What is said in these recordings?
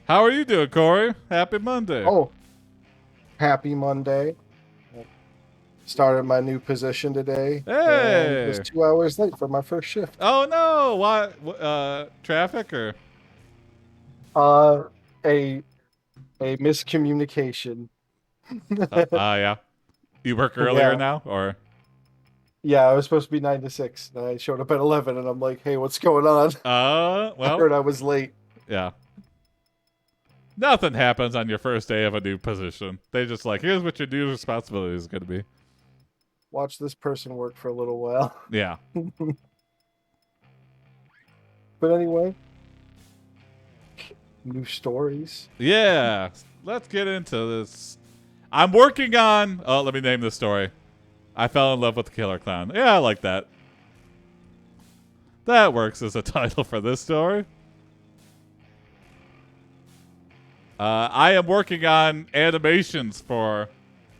How are you doing, Cory? Happy Monday. Oh, happy Monday. Started my new position today and was Hey. 2 hours late for my first shift. Oh no. Why? Traffic or? Uh, a a miscommunication. Yeah. You work earlier Yeah, now, or? yeah. I was supposed to be 9 to 6, and I showed up at 11, and I'm like, "Hey, what's going on?" I Well, heard I was late. yeah. Nothing happens on your first day of a new position. They just like, here's what your new responsibility is going to be. Watch this person work for a little while. Yeah. But anyway, new stories. Yeah. Let's get into this. I'm working on. Oh, let me name this story. I fell in love with the killer clown. Yeah, I like that. That works as a title for this story. I am working on animations for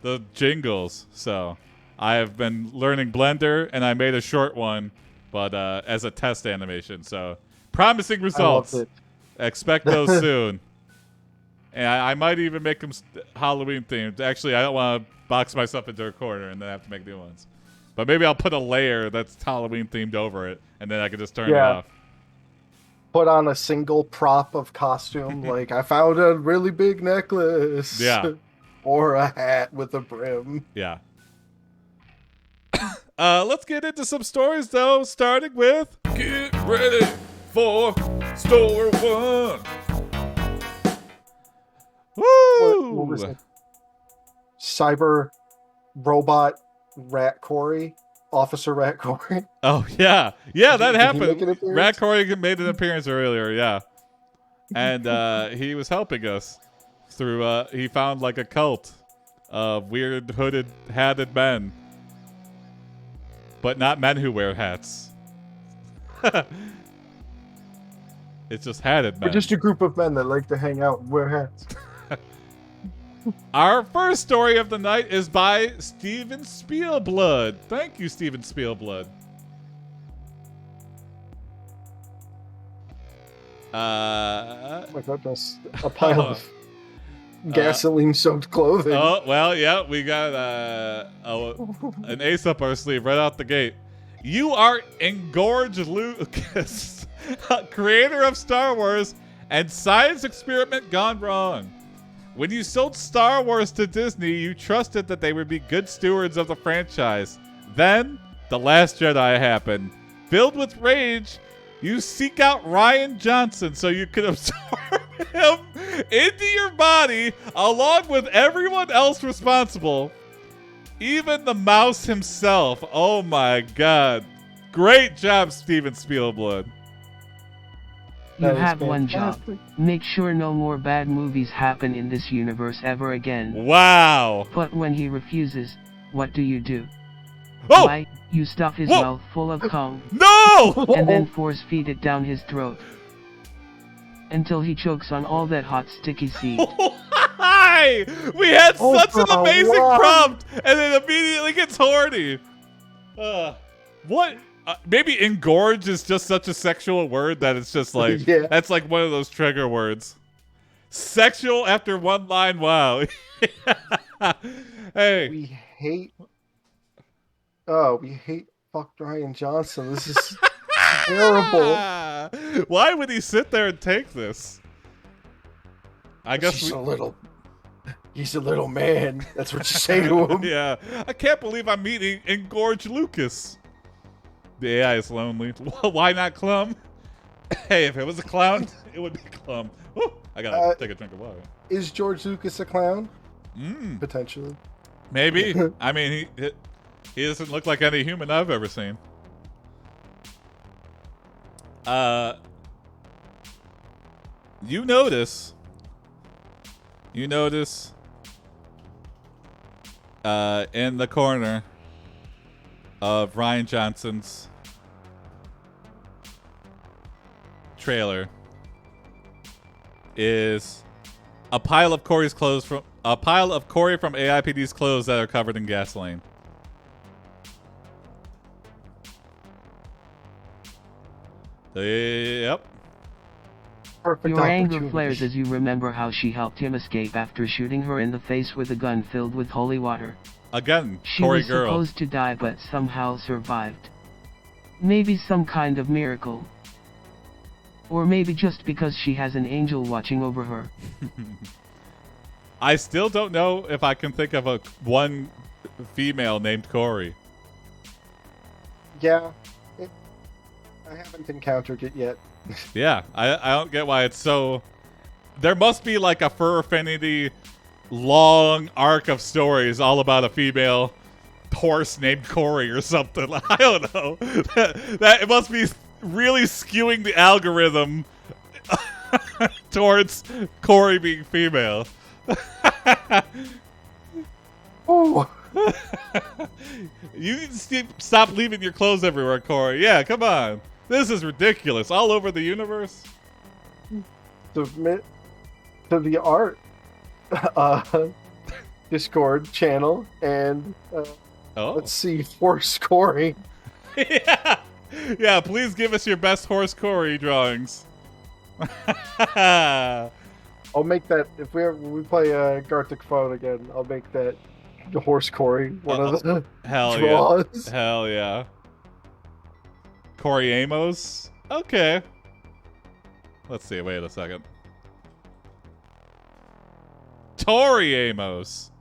the Jingles, so I have been learning Blender, and I made a short one, but as a test animation. So promising I loved results. it. Expect those soon. And I might even make them Halloween themed. Actually, I don't want to box myself into a corner and then have to make new ones. But maybe I'll put a layer that's Halloween themed over it, and then I can just turn it Yeah. off. Put on a single prop of costume, like I found a really big necklace. Yeah. Or a hat with a brim. Yeah. Let's get into some stories, though, starting with... Get ready for Story 1. What was Woo! it? Cyber robot rat Cory? Officer Rat Cory? Oh, yeah. Yeah, that Did he make happened. an appearance? Rat Cory made an appearance earlier, yeah. And he was helping us through... he found, like, a cult of weird hooded, hatted men. But not men who wear hats. It's just hatted men. We're just a group of men that like to hang out and wear hats. Our first story of the night is by Steven Spielblood. Thank you, Steven Spielblood. Oh my goodness. A pile of gasoline-soaked clothing. Oh, well, yeah, we got an ace up our sleeve right out the gate. You are Engorge Lucas, creator of Star Wars and science experiment gone wrong. When you sold Star Wars to Disney, you trusted that they would be good stewards of the franchise. Then, The Last Jedi happened. Filled with rage, you seek out Rian Johnson so you can absorb him into your body along with everyone else responsible. Even the mouse himself. Oh my god. Great job, Steven Spielblood. You That is have one job. fantastic. Make sure no more bad movies happen in this universe ever again. Wow. But when he refuses, what do? Oh! Why, you stuff his Whoa! mouth full of cum, No! and then force feed it down his throat. Until he chokes on all that hot sticky seed. Hi! We had such an Oprah, amazing what? prompt, and it immediately gets horny. What? Maybe engorge is just such a sexual word that it's just like, Yeah. that's like one of those trigger words. Sexual after one line, wow. Hey. We hate fucked Rian Johnson. This is terrible. Why would he sit there and take this? I guess He's a little man. That's what you say to him. yeah. I can't believe I'm meeting Engorge Lucas. The AI is lonely. Why not Clum? Hey, if it was a clown, it would be Clum. Ooh, I gotta take a drink of water. Is George Lucas a clown? Mm, Potentially. maybe. I mean, he doesn't look like any human I've ever seen. You notice in the corner of Rian Johnson's trailer is a pile of Cory from AiPD's clothes that are covered in gasoline. Yep. Perfect Your anger opportunity. flares as you remember how she helped him escape after shooting her in the face with a gun filled with holy water. Again, She Cory was girl. supposed to die but somehow survived. Maybe some kind of miracle. Or maybe just because she has an angel watching over her. I still don't know if I can think of one female named Cory. Yeah, I haven't encountered it yet. Yeah, I don't get why it's so... There must be like a Fur Affinity long arc of stories all about a female horse named Cory or something. I don't know. That it must be really skewing the algorithm towards Cory being female. Oh, You need to stop leaving your clothes everywhere, Cory. Yeah, come on. This is ridiculous. All over the universe. submit to the art Discord channel and let's see, horse Cory. Yeah. Yeah, please give us your best horse Cory drawings. I'll make that if we play Gartic Phone again. I'll make that the horse Cory one of the Hell draws. yeah. Hell yeah. Cory Amos? Okay. Let's see, wait a second. Tori Amos.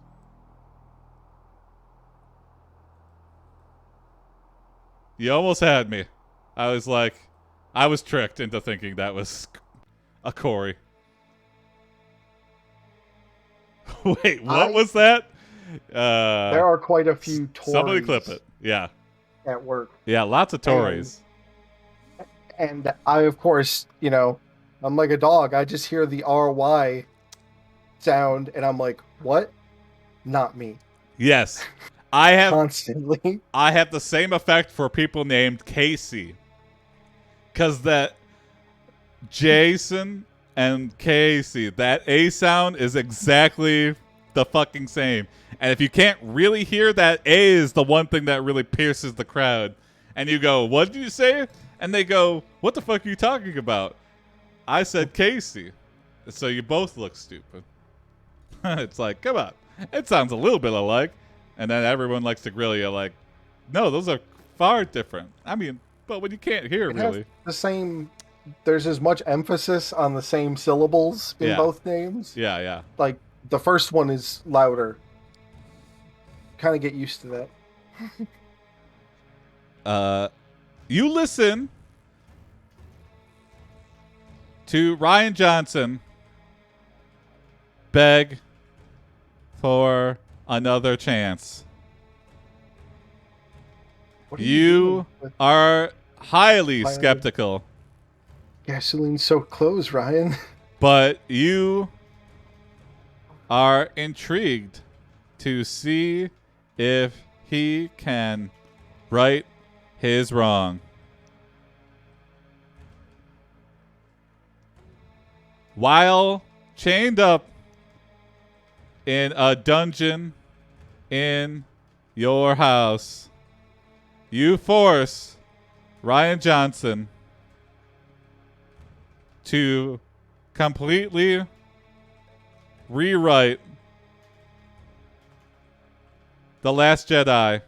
You almost had me. I was tricked into thinking that was a Cory. Wait, what was that? There are quite a few Tories Somebody clip it. Yeah. at work. Yeah, lots of Tories. And I, of course, I'm like a dog. I just hear the RY sound and I'm like, what? Not me. Yes. I have Constantly. I have the same effect for people named Casey. Cause that Jason and Casey, that A sound is exactly the fucking same. And if you can't really hear that, A is the one thing that really pierces the crowd. And you go, what did you say? And they go, what the fuck are you talking about? I said Casey. So you both look stupid. It's like, come on. It sounds a little bit alike. And then everyone likes to grill you like, no, those are far different. I mean, but when you can't hear It really. has the same. There's as much emphasis on the same syllables in Yeah. both names. Yeah, yeah. Like the first one is louder. Kind of get used to that. You listen to Rian Johnson beg for another chance. What You doing with are highly Highly. skeptical, gasoline soaked clothes, Ryan? but you are intrigued to see if he can right his wrong. While chained up in a dungeon in your house, you force Rian Johnson to completely rewrite The Last Jedi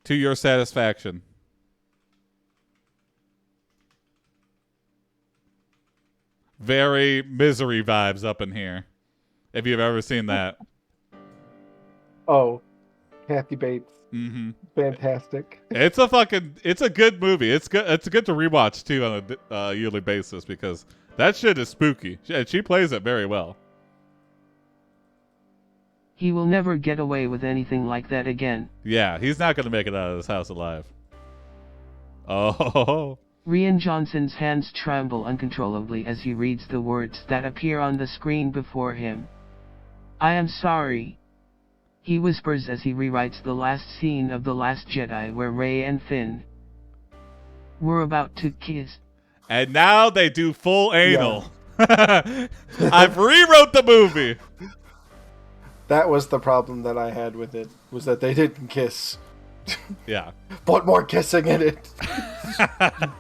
to your satisfaction. Very Misery vibes up in here, if you've ever seen that. Oh, Kathy Bates. Mm-hmm. Fantastic. It's a good movie. It's good. It's good to rewatch too on a yearly basis because that shit is spooky. She plays it very well. He will never get away with anything like that again. Yeah, he's not gonna make it out of this house alive. Oh, Rian Johnson's hands tremble uncontrollably as he reads the words that appear on the screen before him. I am sorry, he whispers as he rewrites the last scene of The Last Jedi where Rey and Finn were about to kiss. and now they do full anal. I've rewrote the movie. That was the problem that I had with it, was that they didn't kiss. Yeah. Put more kissing in it.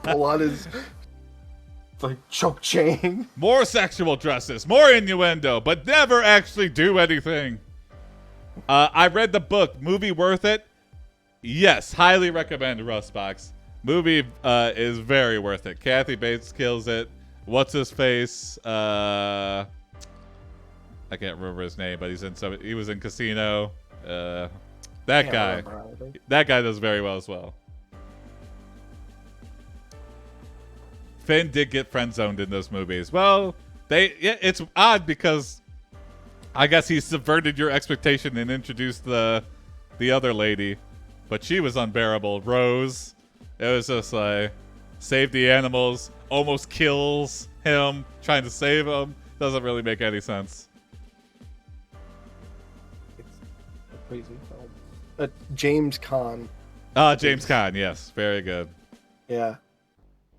Pull on his like choke chain. More sexual dresses, more innuendo, but never actually do anything. I read the book. Movie worth it? Yes, highly recommend Rustbox. Movie is very worth it. Kathy Bates kills it. What's his face? I can't remember his name, but he was in Casino. That guy does very well as well. Finn did get friend zoned in those movies. Well, it's odd because I guess he subverted your expectation and introduced the other lady, but she was unbearable. Rose, it was just like save the animals, almost kills him trying to save him. Doesn't really make any sense. It's a crazy film. James Caan. James Caan, yes, very good. Yeah.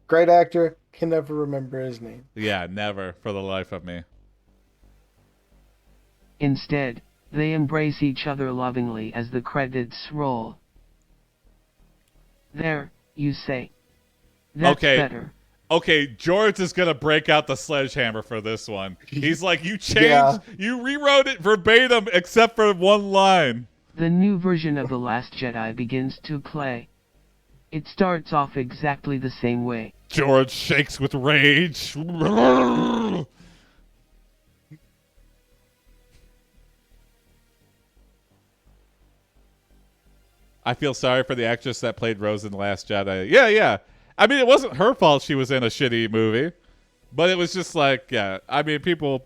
Great actor, can never remember his name. Yeah, never for the life of me. Instead, they embrace each other lovingly as the credits roll. There, you say. That's better. Okay, George is gonna break out the sledgehammer for this one. He's like, you changed, you rewrote it verbatim except for one line. The new version of The Last Jedi begins to play. It starts off exactly the same way. George shakes with rage. I feel sorry for the actress that played Rose in The Last Jedi. Yeah. I mean, it wasn't her fault she was in a shitty movie. But it was just like, yeah. I mean, people,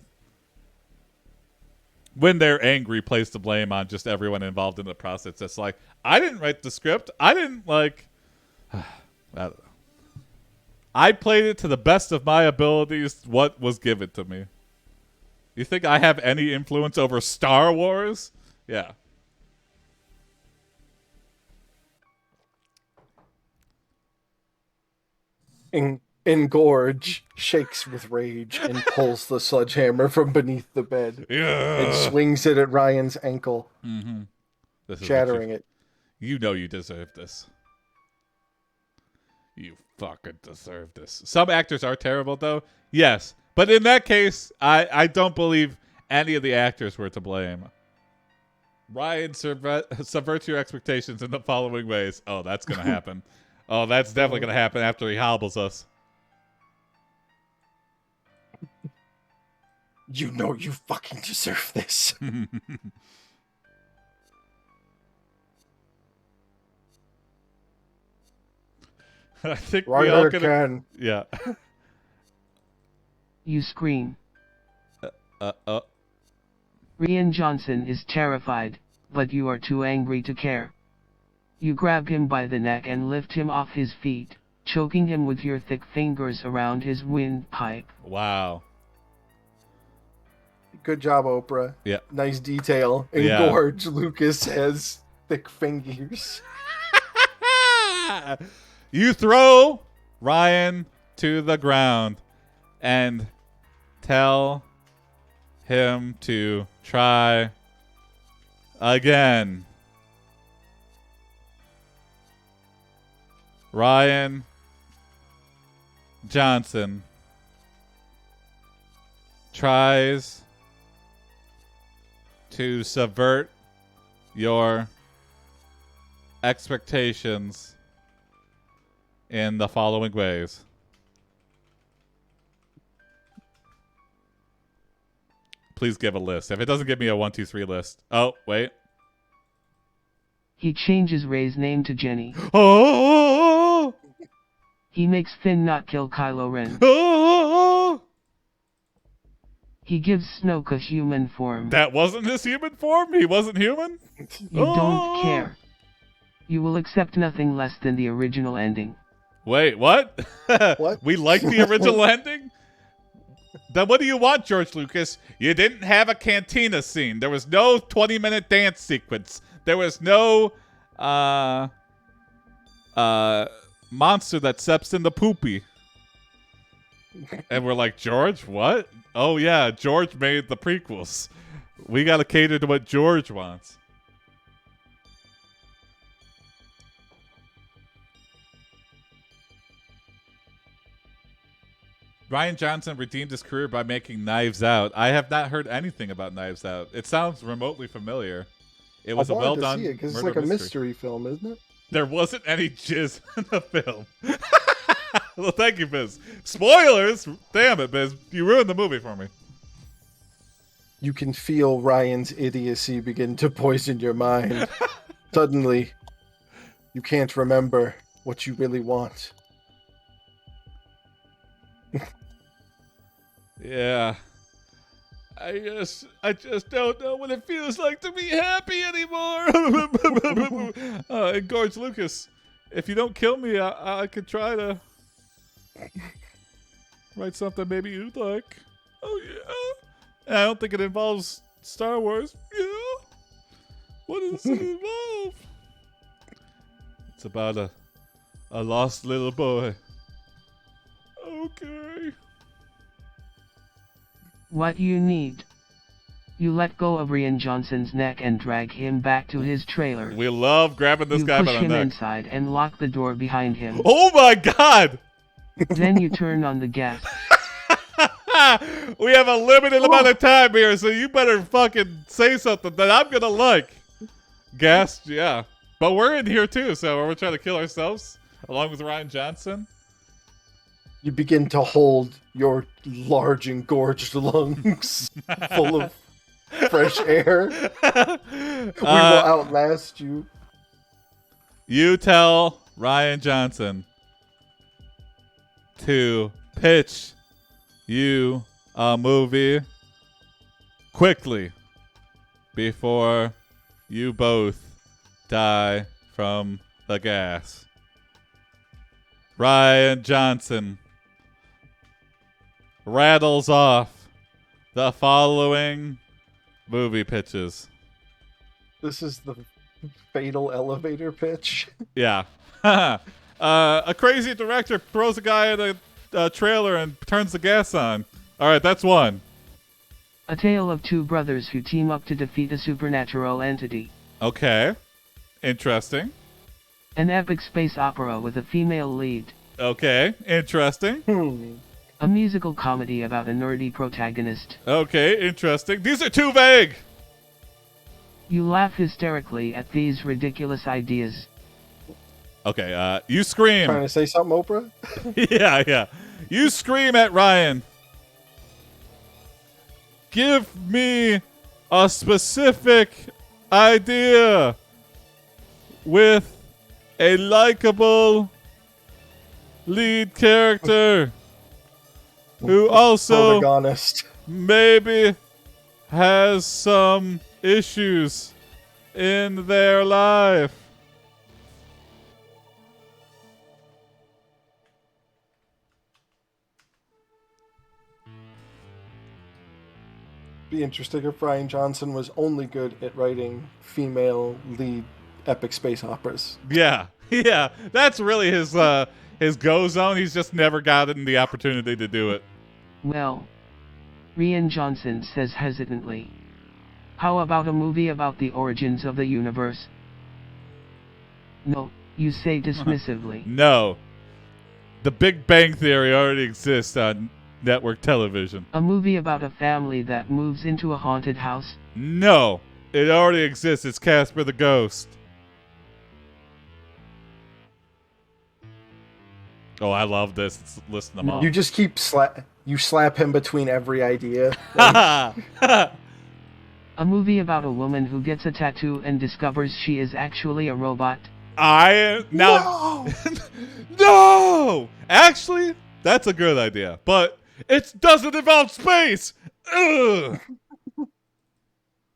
when they're angry, place the blame on just everyone involved in the process. It's like, I didn't write the script. I didn't, like... I played it to the best of my abilities, what was given to me. You think I have any influence over Star Wars? Yeah. Engorge shakes with rage and pulls the sledgehammer from beneath the bed. Yeah. And swings it at Ryan's ankle, shattering it. You know you deserve this. You fucking deserve this. Some actors are terrible, though. Yes. But in that case, I don't believe any of the actors were to blame. Ryan subverts your expectations in the following ways. Oh, that's going to happen. Oh, that's definitely going to happen after he hobbles us. You know you fucking deserve this. I think Right we all her could. can. Yeah. You scream. Rian Johnson is terrified, but you are too angry to care. You grab him by the neck and lift him off his feet, choking him with your thick fingers around his windpipe. Wow. Good job, Oprah. Yeah. Nice detail. Engorge Lucas has thick fingers. You throw Ryan to the ground and tell him to try again. Rian Johnson tries to subvert your expectations in the following ways. Please give a list. If it doesn't give me a 1, 2, 3 list. Oh, wait. He changes Rey's name to Jenny. Oh! He makes Finn not kill Kylo Ren. Oh! He gives Snoke a human form. That wasn't his human form? He wasn't human? You don't care. You will accept nothing less than the original ending. Wait, what? What? We like the original ending? Then what do you want, George Lucas? You didn't have a cantina scene. There was no 20-minute dance sequence. There was no monster that steps in the poopy. And we're like, George, what? Oh yeah, George made the prequels. We gotta cater to what George wants. Rian Johnson redeemed his career by making Knives Out. I have not heard anything about Knives Out. It sounds remotely familiar. It was I a well wanted to done see it because it's murder like a mystery. mystery film, isn't it? There wasn't any jizz in the film. Well, thank you, Biz. Spoilers! Damn it, Biz. You ruined the movie for me. You can feel Ryan's idiocy begin to poison your mind. Suddenly, you can't remember what you really want. Yeah. I just don't know what it feels like to be happy anymore. Engorge Lucas, if you don't kill me, I could try to write something maybe you'd like. Oh, yeah. And I don't think it involves Star Wars. Yeah. What does it involve? It's about a lost little boy. Okay. What you need. You let go of Rian Johnson's neck and drag him back to his trailer. We love grabbing this You guy by push the him neck. inside and lock the door behind him. Oh my god! Then you turn on the gas. We have a limited amount of time here, so you better fucking say something that I'm gonna like. Gas, yeah. But we're in here too, so are we trying to kill ourselves along with Rian Johnson? You begin to hold your large engorged lungs full of fresh air. We will outlast you. You tell Rian Johnson to pitch you a movie quickly before you both die from the gas. Rian Johnson rattles off the following movie pitches. This is the fatal elevator pitch. Yeah. A crazy director throws a guy in a trailer and turns the gas on. All right, that's one. A tale of two brothers who team up to defeat a supernatural entity. Okay. Interesting. An epic space opera with a female lead. Okay. Interesting. A musical comedy about a nerdy protagonist. Okay. Interesting. These are too vague. You laugh hysterically at these ridiculous ideas. Okay. You scream. Trying to say something, Oprah? Yeah. You scream at Rian. Give me a specific idea with a likable lead character who also Protagonist. maybe has some issues in their life. Be interesting if Rian Johnson was only good at writing female lead epic space operas. Yeah, that's really his go zone. He's just never gotten the opportunity to do it. Well, Rian Johnson says hesitantly. How about a movie about the origins of the universe? No, you say dismissively. No, The Big Bang Theory already exists on network television. A movie about a family that moves into a haunted house? No, it already exists. It's Casper the Ghost. Oh, I love this. Let's listen to them all. You just keep slap him between every idea. A movie about a woman who gets a tattoo and discovers she is actually a robot? No! No! Actually, that's a good idea, but it doesn't involve space! Ugh!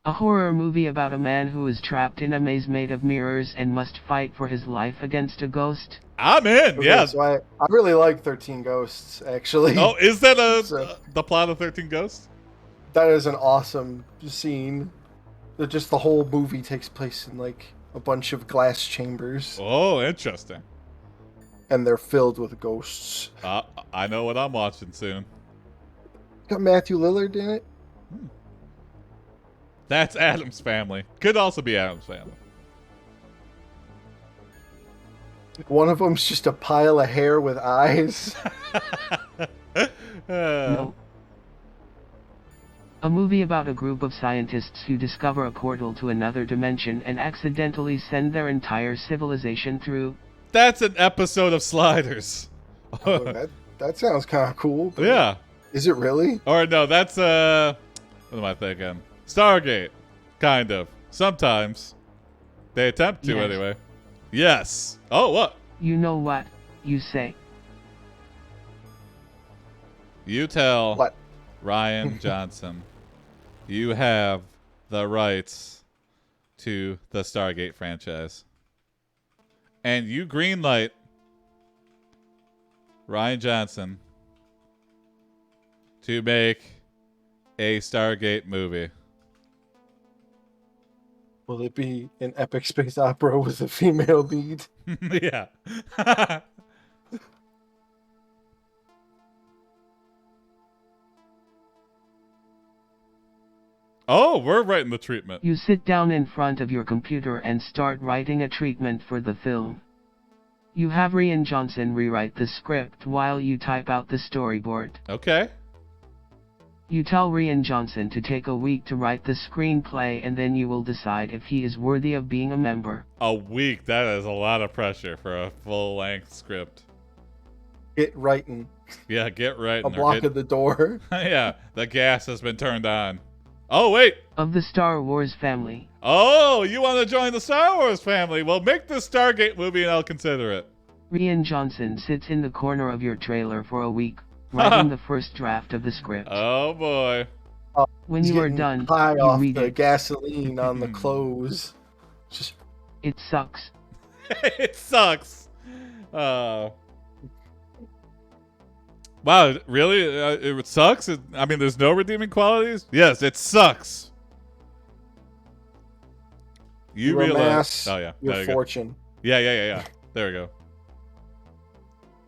A horror movie about a man who is trapped in a maze made of mirrors and must fight for his life against a ghost? I'm in, Okay, yeah. So I really like 13 Ghosts, actually. Oh, is that So- the plot of 13 Ghosts? That is an awesome scene. Just the whole movie takes place in like a bunch of glass chambers, Oh, interesting. and they're filled with ghosts. I know what I'm watching soon. Got Matthew Lillard in it. That's Adam's Family. Could also be Adam's Family. One of them's just a pile of hair with eyes. No. A movie about a group of scientists who discover a portal to another dimension and accidentally send their entire civilization through. That's an episode of Sliders. Oh, that sounds kind of cool. But Yeah. is it really? Or no, that's what am I thinking? Stargate. Kind of. Sometimes. They attempt to Yes. anyway. Yes. Oh, what? You know what you say. You tell What? Rian Johnson. You have the rights to the Stargate franchise. And you greenlight Rian Johnson to make a Stargate movie. Will it be an epic space opera with a female lead? Yeah. Oh, we're writing the treatment. You sit down in front of your computer and start writing a treatment for the film. You have Rian Johnson rewrite the script while you type out the storyboard. Okay. You tell Rian Johnson to take a week to write the screenplay and then you will decide if he is worthy of being a member. A week. That is a lot of pressure for a full-length script. Get writing. Yeah, get right. A block at the door. Yeah, the gas has been turned on. Oh, wait. Of the Star Wars family. Oh, you want to join the Star Wars family? Well, make the Stargate movie and I'll consider it. Rian Johnson sits in the corner of your trailer for a week, writing the first draft of the script. Oh, boy. When He's you are getting done, high you off read the it. gasoline on the clothes. Just It sucks. It sucks. Wow, really? It sucks? I mean, there's no redeeming qualities? Yes, it sucks. You realize... amass Oh, yeah. your There you go. fortune Yeah. There we go.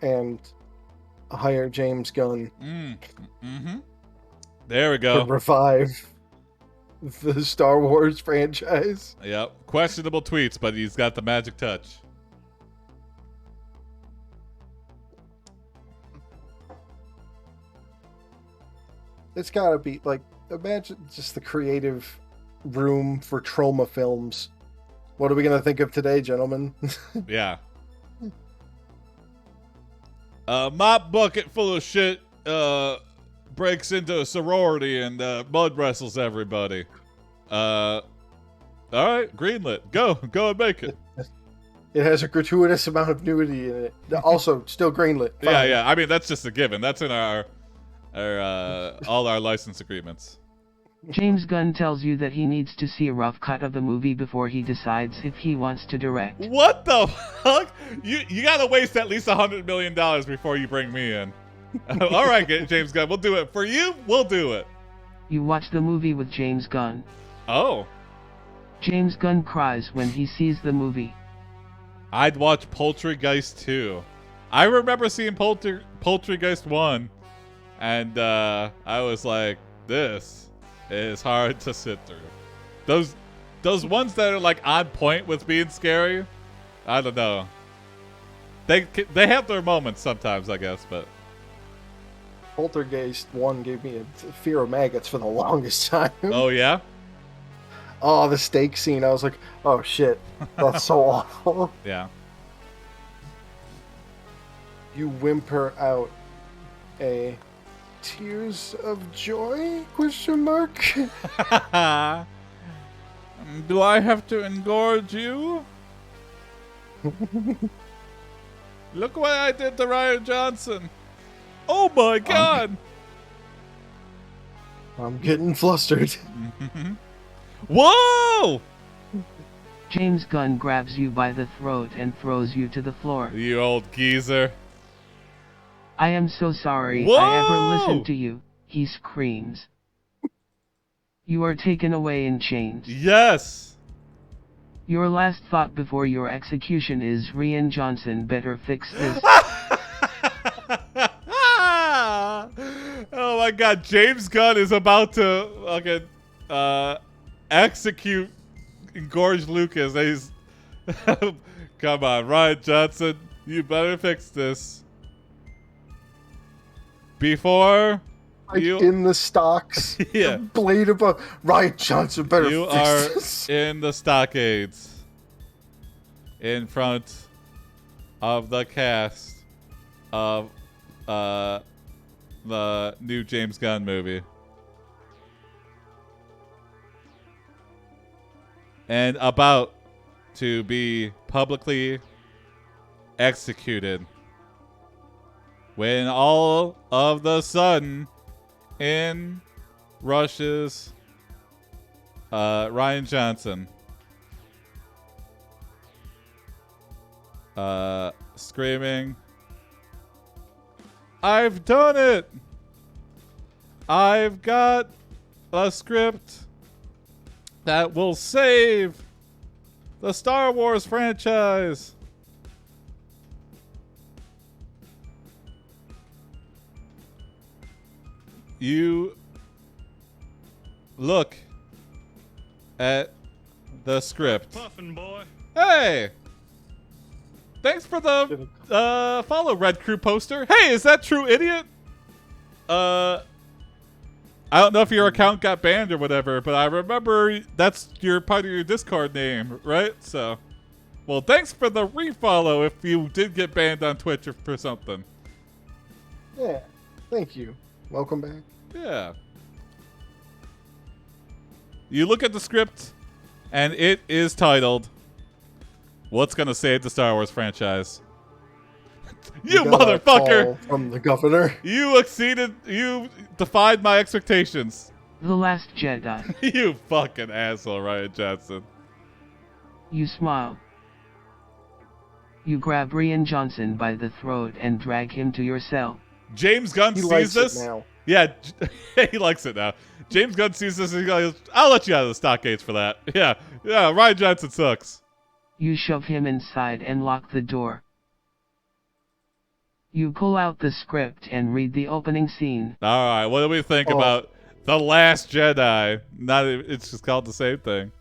and hire James Gunn Mm-hmm. There we to go. revive the Star Wars franchise. Yep. Questionable tweets, but he's got the magic touch. It's gotta be like, imagine just the creative room for trauma films. What are we gonna think of today, gentlemen? Yeah. Mop bucket full of shit breaks into a sorority and mud wrestles everybody. All right, greenlit. Go and make it. It has a gratuitous amount of nudity in it. Also, still greenlit. Fine. Yeah. I mean, that's just a given. That's in our all our license agreements. James Gunn tells you that he needs to see a rough cut of the movie before he decides if he wants to direct. What the fuck? You gotta waste at least $100 million before you bring me in. All right, James Gunn, we'll do it for you. We'll do it. You watch the movie with James Gunn. Oh, James Gunn cries when he sees the movie. I'd watch Poultrygeist 2. I remember seeing Poultrygeist 1, and I was like, this is hard to sit through. Those ones that are like on point with being scary, I don't know. They have their moments sometimes, I guess, but Poltergeist 1 gave me a fear of maggots for the longest time. oh yeah. Oh, the steak scene. I was like, oh shit, that's so awful. Yeah. You whimper out a tears of joy? Question mark. Do I have to engorge you? Look what I did to Rian Johnson. Oh my god. I'm getting flustered. Whoa! James Gunn grabs you by the throat and throws you to the floor. You old geezer. I am so sorry Whoa! I ever listened to you, he screams. You are taken away in chains. Yes. Your last thought before your execution is Rian Johnson better fix this. Oh my god, James Gunn is about to execute Engorge Lucas. He's come on, Rian Johnson, you better fix this. before Like you in the stocks. Yeah. The blade above. Rian Johnson better you fix are this. in the stockades in front of the cast of the new James Gunn movie. And about to be publicly executed. When all of the sudden in rushes Rian Johnson. Screaming, "I've done it! I've got a script that will save the Star Wars franchise." You look at the script. Puffin' boy. Hey! Thanks for the follow, Red Crew poster. Hey, is that True Idiot? I don't know if your account got banned or whatever, but I remember that's your part of your Discord name, right? So, well, thanks for the refollow if you did get banned on Twitch or for something. Yeah. Thank you. Welcome back. Yeah. You look at the script, and it is titled, "What's Gonna Save the Star Wars Franchise?" You We got a motherfucker! call from the governor. You defied my expectations. The Last Jedi. You fucking asshole, Rian Johnson. You smile. You grab Rian Johnson by the throat and drag him to your cell. James Gunn He sees likes this. it now. Yeah, he likes it now. James Gunn sees this and he goes, "I'll let you out of the stockades for that." Yeah, Rian Johnson sucks. You shove him inside and lock the door. You pull out the script and read the opening scene. All right, what do we think about The Last Jedi? It's just called the same thing.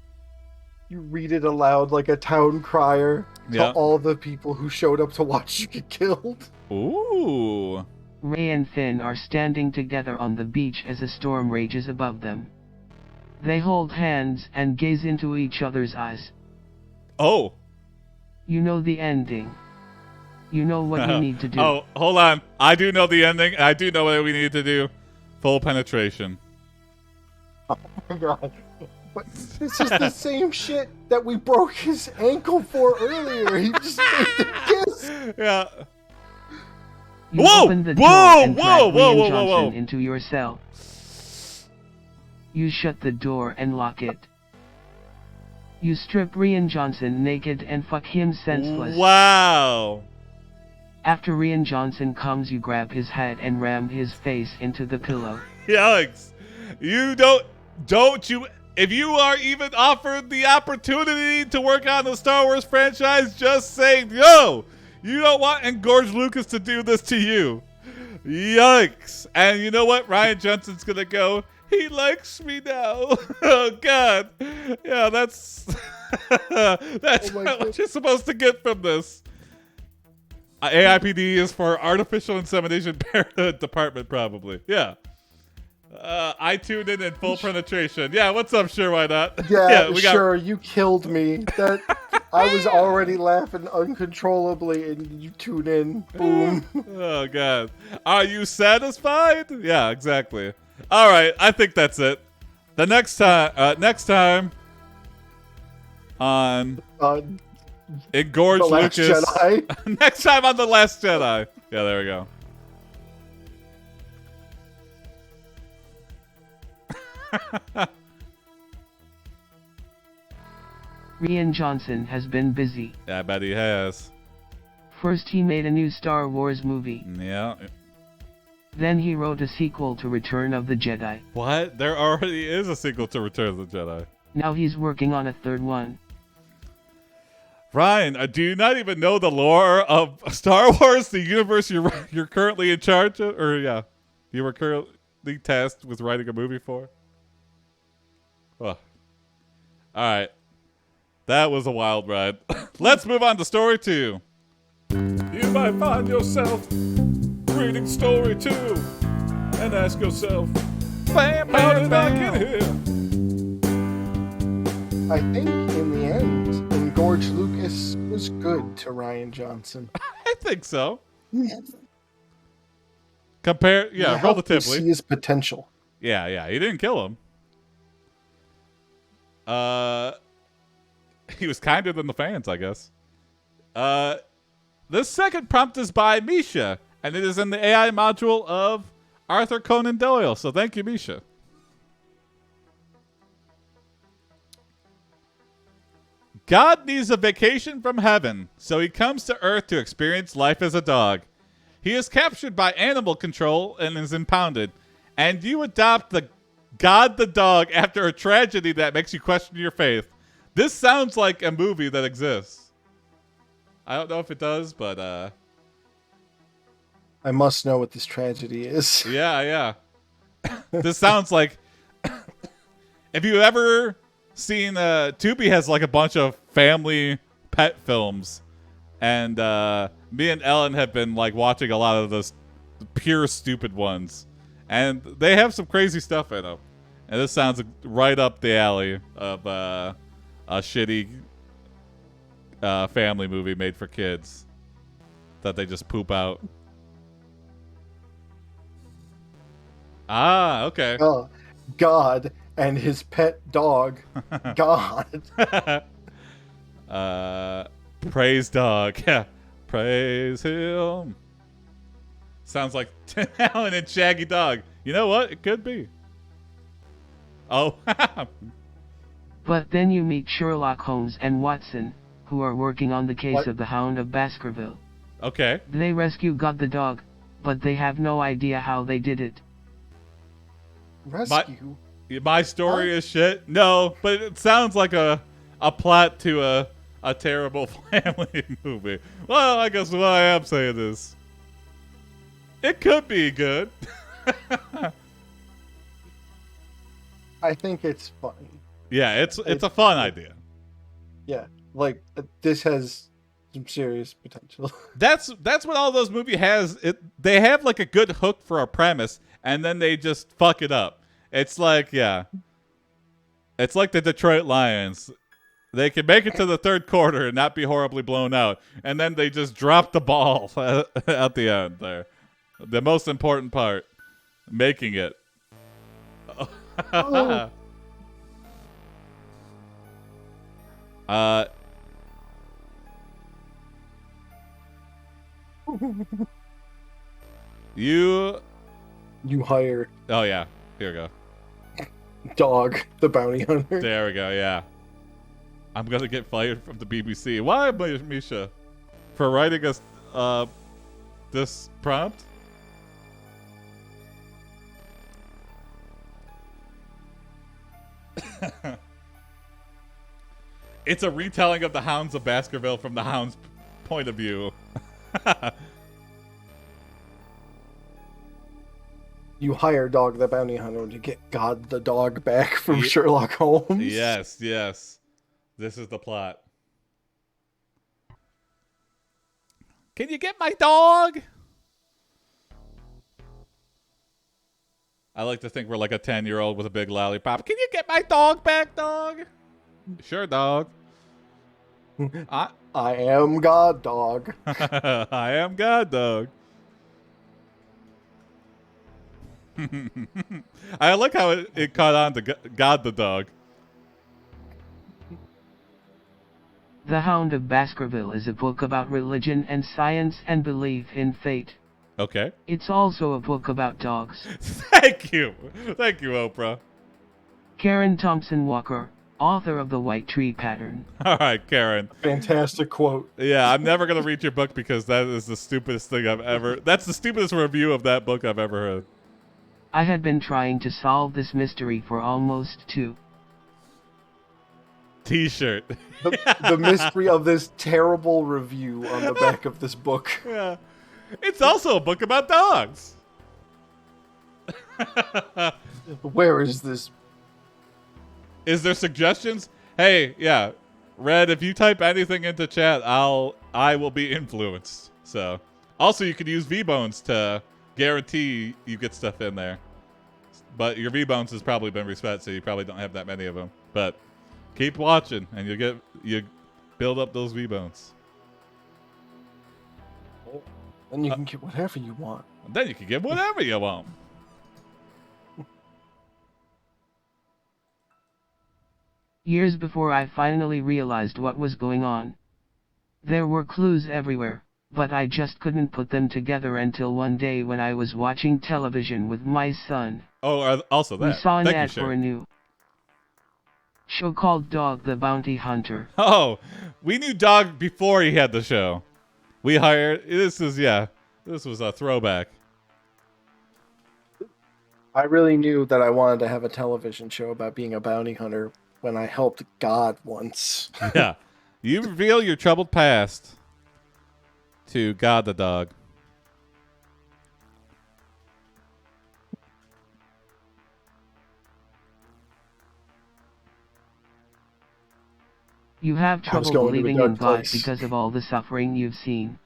You read it aloud like a town crier to Yeah. all the people who showed up to watch you get killed. Ooh. Rey and Finn are standing together on the beach as a storm rages above them. They hold hands and gaze into each other's eyes. Oh. You know the ending. You know what you need to do. Oh, hold on. I do know the ending. I do know what we need to do. Full penetration. Oh my god. But this is the same shit that we broke his ankle for earlier. He just made the kiss. Yeah. You Whoa! open the door Whoa! and Whoa! drag Whoa! Rian Whoa! Johnson Whoa! into your cell. You shut the door and lock it. You strip Rian Johnson naked and fuck him senseless. Wow. After Rian Johnson comes, you grab his head and ram his face into the pillow. Alex, you don't you, if you are even offered the opportunity to work on the Star Wars franchise, just say no. You don't want Engorge Lucas to do this to you. Yikes. And you know what? Rian Johnson's going to go, "He likes me now." Oh, God. Yeah, that's what you're supposed to get from this. AiPD is for Artificial Insemination Parenthood Department, probably. Yeah. I tuned in full penetration. Yeah, what's up? Sure, why not? Yeah, we sure, you killed me. That I was already laughing uncontrollably, and you tune in. Boom. Oh, God. Are you satisfied? Yeah, exactly. All right, I think that's it. The next time on Engorge The Last Lucas. Jedi. Next time on The Last Jedi. Yeah, there we go. Rian Johnson has been busy. Yeah, I bet he has. First he made a new Star Wars movie. Yeah. Then he wrote a sequel to Return of the Jedi. What? There already is a sequel to Return of the Jedi. Now he's working on a third one. Ryan, do you not even know the lore of Star Wars, the universe you're currently in charge of? Or, yeah, you were currently tasked with writing a movie for? Oh. All right. That was a wild ride. Let's move on to story 2. You might find yourself reading story 2 and ask yourself, bam, how did I get here? I think in the end, Engorge Lucas was good to Rian Johnson. I think so. He helped me Relatively. see his potential. Yeah, he didn't kill him. He was kinder than the fans, I guess. This second prompt is by Misha, and it is in the AI module of Arthur Conan Doyle. So thank you, Misha. God needs a vacation from heaven, so he comes to Earth to experience life as a dog. He is captured by animal control and is impounded, and you adopt the God the dog after a tragedy that makes you question your faith. This sounds like a movie that exists. I don't know if it does, but I must know what this tragedy is. yeah. This sounds like if you ever seen Tubi has like a bunch of family pet films, and me and Ellen have been like watching a lot of those pure stupid ones, and they have some crazy stuff in them. And this sounds right up the alley of a shitty family movie made for kids that they just poop out. Ah, okay. Oh, God and his pet dog. God. Praise dog. Yeah. Praise him. Sounds like Tim Allen and Shaggy Dog. You know what? It could be. Oh. But then you meet Sherlock Holmes and Watson, who are working on the case What? of the Hound of Baskerville. Okay. They rescue God the dog, but they have no idea how they did it. Rescue? My story is shit. No, but it sounds like a plot to a terrible family movie. Well, I guess what I am saying is it could be good. I think it's funny. Yeah, it's a fun idea. Yeah, like this has some serious potential. That's what all those movies has. They have like a good hook for a premise, and then they just fuck it up. It's like it's like the Detroit Lions. They can make it to the third quarter and not be horribly blown out, and then they just drop the ball at the end there. The most important part, making it. Oh. You hire Oh yeah, here we go. Dog the bounty hunter. There we go. Yeah, I'm gonna get fired from the BBC. Why, Misha? For writing us this prompt? It's a retelling of the Hounds of Baskerville from the Hounds' point of view. You hire Dog the bounty hunter to get God the dog back from Sherlock Holmes. Yes. This is the plot. Can you get my dog? I like to think we're like a 10-year-old with a big lollipop. Can you get my dog back, dog? Sure, dog. I am God dog. I am God, dog. I like how it caught on to God the dog. The Hound of Baskerville is a book about religion and science and belief in fate. Okay. It's also a book about dogs. Thank you, Oprah. Karen Thompson Walker, author of The White Tree Pattern. All right, Karen. Fantastic quote. Yeah, I'm never gonna read your book because that is the stupidest thing I've ever. That's the stupidest review of that book I've ever heard. I had been trying to solve this mystery for almost 2. T-shirt. The mystery of this terrible review on the back of this book. Yeah. It's also a book about dogs. Where is this? Is there suggestions? Hey, yeah, Red, if you type anything into chat, I will be influenced. So, also you could use V-Bones to guarantee you get stuff in there. But your V-Bones has probably been reset, so you probably don't have that many of them. But keep watching, and you build up those V-Bones. And you can get whatever you want. And then you can get whatever you want. Years before I finally realized what was going on. There were clues everywhere, but I just couldn't put them together until one day when I was watching television with my son. Oh, also that. We saw an Thank you, ad for Sharon. a new show called Dog the Bounty Hunter. Oh, we knew Dog before he had the show. We hired. This was a throwback. I really knew that I wanted to have a television show about being a bounty hunter when I helped God once. Yeah. You reveal your troubled past to God the Dog. You have trouble going to a believing dark in God place. because of all the suffering you've seen.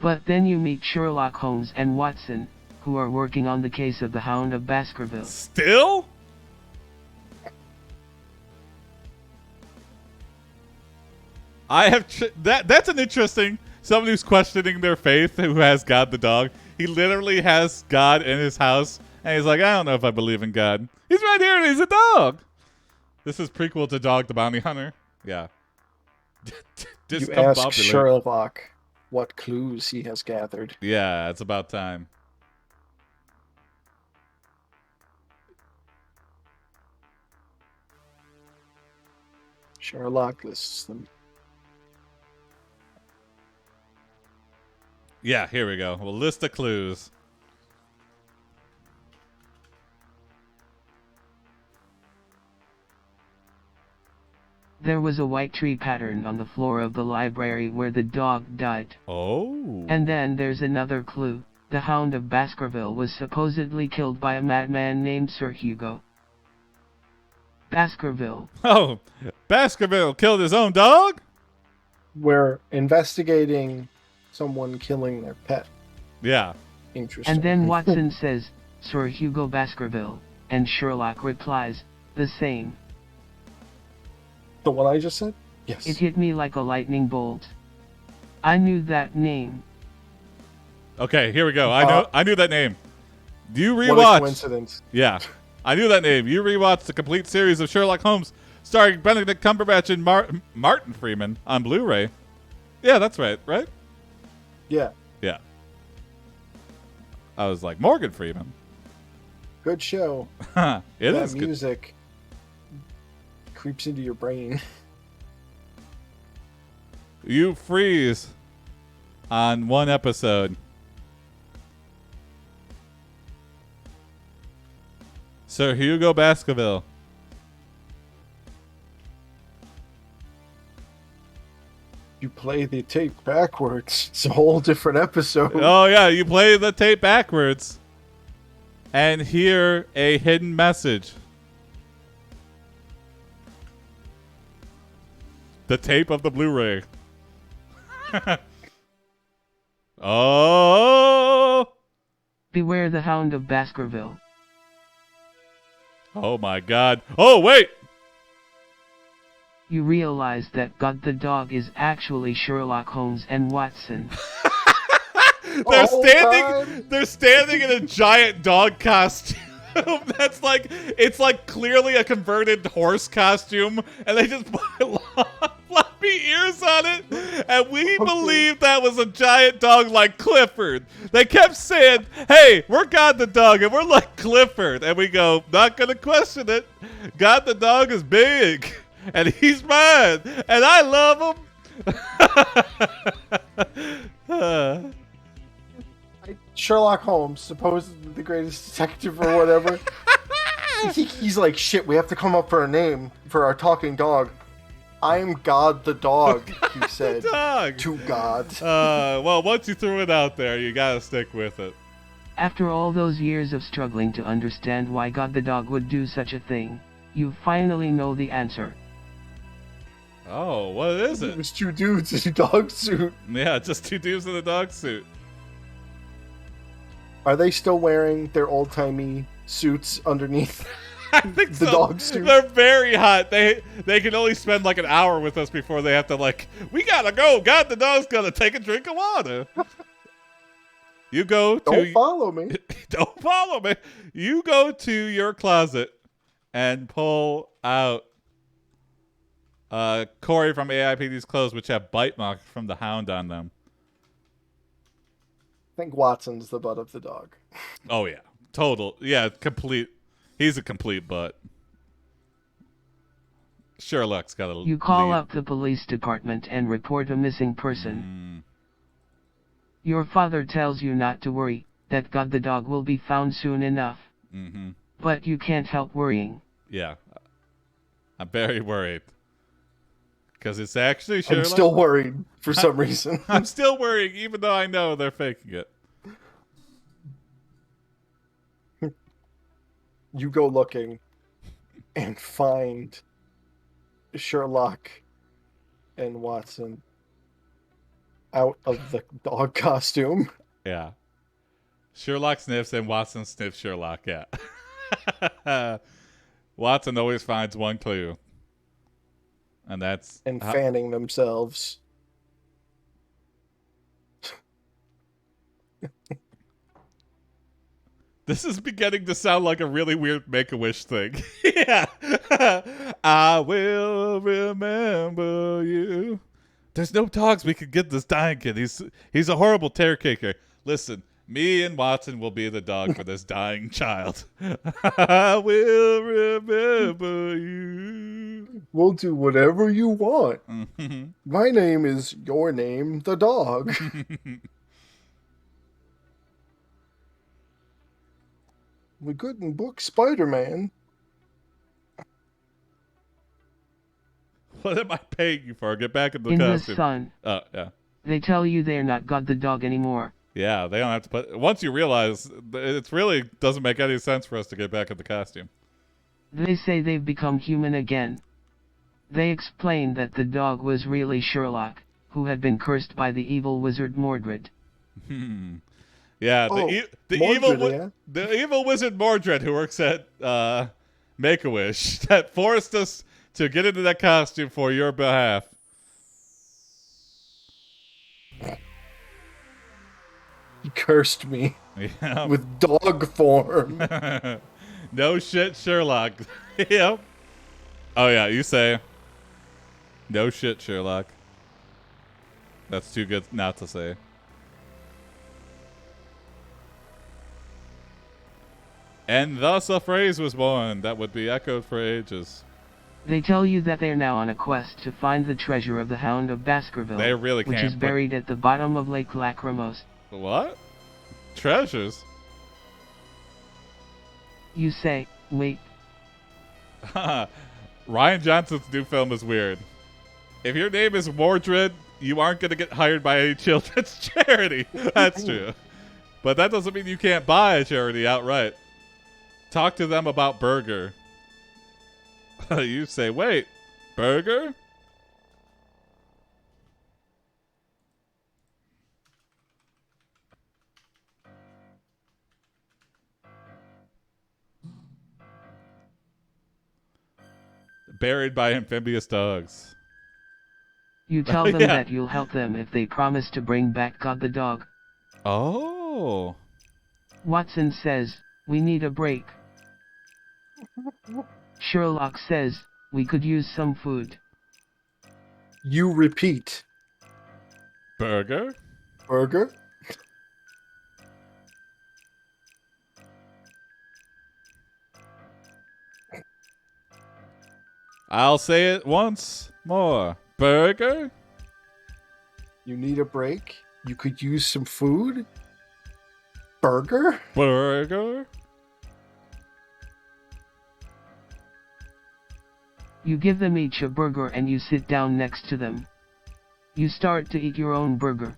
But then you meet Sherlock Holmes and Watson, who are working on the case of the Hound of Baskerville. Still? I have that's an interesting someone who's questioning their faith who has God the Dog. He literally has God in his house, and he's like, I don't know if I believe in God. He's right here, and he's a dog. This is prequel to Dog the Bounty Hunter. Yeah. You ask Sherlock what clues he has gathered. Yeah, it's about time. Sherlock lists them. Yeah, here we go. We'll list the clues. There was a white tree pattern on the floor of the library where the dog died. Oh. And then there's another clue. The Hound of Baskerville was supposedly killed by a madman named Sir Hugo Baskerville. Oh, Baskerville killed his own dog? We're investigating someone killing their pet. Yeah. Interesting. And then Watson says, Sir Hugo Baskerville, and Sherlock replies, the same. The one I just said? Yes. It hit me like a lightning bolt. I knew that name. Okay, here we go. I knew that name. Do you rewatch? What a coincidence. Yeah. I knew that name. You rewatched the complete series of Sherlock Holmes starring Benedict Cumberbatch and Martin Freeman on Blu-ray. Yeah, that's right, right? Yeah. Yeah. I was like, Morgan Freeman. Good show. It that is good. music creeps into your brain. You freeze on one episode. Sir Hugo Baskerville. You play the tape backwards. It's a whole different episode. Oh, yeah, you play the tape backwards and hear a hidden message. The tape of the Blu-ray. Oh! Beware the Hound of Baskerville. Oh, my God. Oh, wait! You realize that God the Dog is actually Sherlock Holmes and Watson. They're standing in a giant dog costume. That's like, it's like clearly a converted horse costume, and they just put long, floppy ears on it, and we believed that was a giant dog like Clifford. They kept saying, hey, we're God the Dog, and we're like Clifford, and we go, not gonna question it. God the Dog is big, and he's mine, and I love him. Sherlock Holmes, supposedly the greatest detective or whatever. He's like, shit, we have to come up for a name for our talking dog. I'm God the Dog, he said. Dog. To God. Well, once you threw it out there, you gotta stick with it. After all those years of struggling to understand why God the Dog would do such a thing, you finally know the answer. Oh, what is It it? was two dudes in a dog suit. Yeah, just two dudes in a dog suit. Are they still wearing their old-timey suits underneath I think the so. dog suit? They're very hot. They can only spend like an hour with us before they have to we gotta go. God, the dog's gonna take a drink of water. You go to Don't follow me. Don't follow me. You go to your closet and pull out Cory from AiPD's clothes, which have bite marks from the hound on them. I think Watson's the butt of the dog. Oh yeah, total. Yeah, complete. He's a complete butt. Sherlock's got a. You call up the police department and report a missing person. Your father tells you not to worry, that God the dog will be found soon enough. But you can't help worrying. Yeah. I'm very worried. Because it's actually Sherlock. I'm still worried for some reason. I'm still worrying, even though I know they're faking it. You go looking and find Sherlock and Watson out of the dog costume. Yeah. Sherlock sniffs and Watson sniffs Sherlock, yeah. Watson always finds one clue. And that's... And fanning themselves. This is beginning to sound like a really weird Make-A-Wish thing. Yeah. I will remember you. There's no dogs we could get this dying kid. He's a horrible terror kicker. Listen, me and Watson will be the dog for this dying child. I will remember you. We'll do whatever you want. My name is your name, the dog. We couldn't book Spider-Man. What am I paying you for? Get back in the In the costume. sun, Oh, yeah. they tell you they're not God the dog anymore. Yeah, they don't have to put... Once you realize, it really doesn't make any sense for us to get back in the costume. They say they've become human again. They explain that the dog was really Sherlock, who had been cursed by the evil wizard Mordred. Yeah, Mordred, the evil wizard Mordred, who works at Make-A-Wish, that forced us to get into that costume for your behalf. He cursed me Yeah. with dog form. No shit, Sherlock. Yep. Oh yeah, you say. No shit, Sherlock. That's too good not to say. And thus a phrase was born that would be echoed for ages. They tell you that they're now on a quest to find the treasure of the Hound of Baskerville, They really which can't is buried at the bottom of Lake Lachrymose. What? Treasures? You say, wait, Rian Johnson's new film is weird. If your name is Mordred, you aren't going to get hired by any children's charity. That's true. But that doesn't mean you can't buy a charity outright. Talk to them about Burger. You say, wait, Burger? Buried by amphibious dogs. you tell them Yeah. that you'll help them if they promise to bring back God the dog. Oh. Watson says, we need a break. Sherlock says, we could use some food. You repeat. Burger? Burger? I'll say it once more. Burger? You need a break? You could use some food? Burger? Burger? You give them each a burger and you sit down next to them. You start to eat your own burger.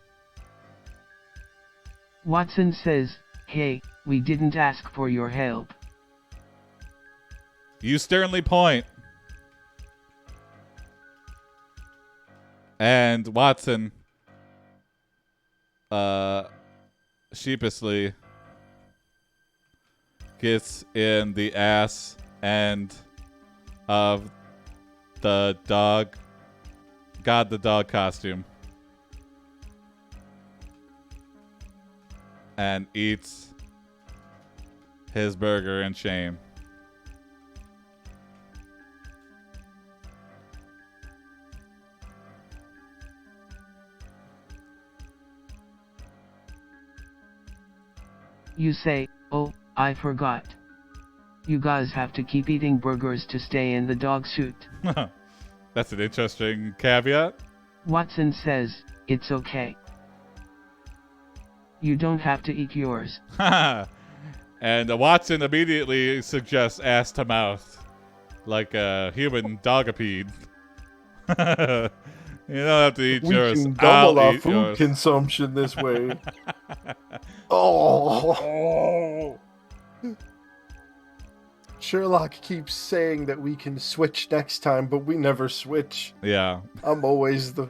Watson says, hey, we didn't ask for your help. You sternly point. And Watson, sheepishly gets in the ass end of the dog. God, the dog costume. And eats his burger in shame. You say, oh, I forgot. You guys have to keep eating burgers to stay in the dog suit. That's an interesting caveat. Watson says, it's okay. You don't have to eat yours. And Watson immediately suggests ass to mouth, like a human dogapede. You don't have to eat We yours. can double I'll our eat food yours. consumption this way. Oh. Sherlock keeps saying that we can switch next time, but we never switch. Yeah. I'm always the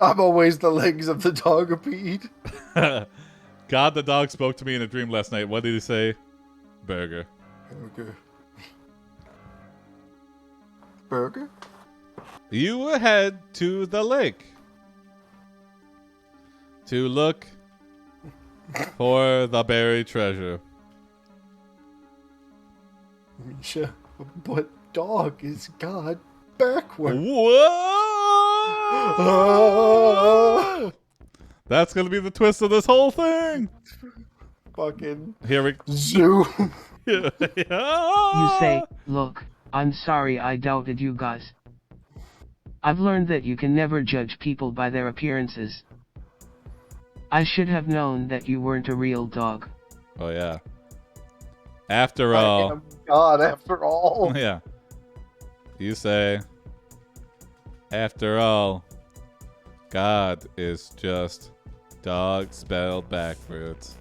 legs of the dogapede. God, the dog spoke to me in a dream last night. What did he say? Burger. Burger. Burger? You head to the lake to look for the buried treasure. Misha, but dog is God backward. Whoa! That's gonna be the twist of this whole thing. Fucking Here we zoom. You say, look, I'm sorry I doubted you guys. I've learned that you can never judge people by their appearances. I should have known that you weren't a real dog. Oh yeah. After I all. am God after all. Yeah. You say, after all, God is just dog spelled backwards.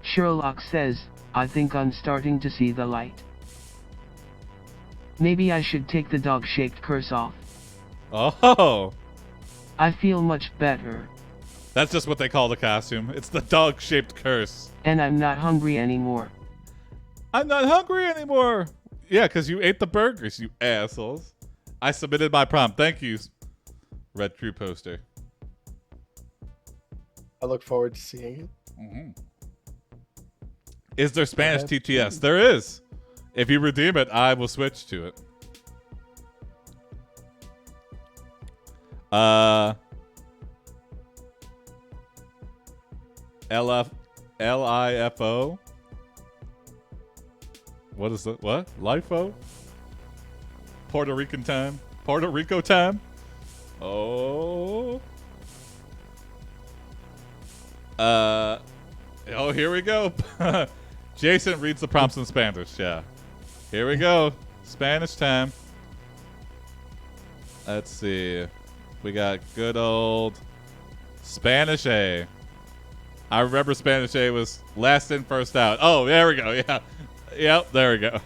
Sherlock says, I think I'm starting to see the light. Maybe I should take the dog-shaped curse off. Oh, I feel much better, that's just what they call the costume. It's the dog-shaped curse. and I'm not hungry anymore. I'm not hungry anymore. Yeah, because you ate the burgers, you assholes. I submitted my prompt. Thank you, Red Crew poster. I look forward to seeing it. Mm-hmm. Is there Spanish TTS? There is. If you redeem it, I will switch to it. LIFO. What is that? What? LIFO? Puerto Rican time? Puerto Rico time? Oh. Oh, here we go. Jason reads the prompts in Spanish. Yeah. Here we go. Spanish time. Let's see. We got good old Spanish A. I remember Spanish A was last in, first out. Oh, there we go. Yeah. Yep, there we go.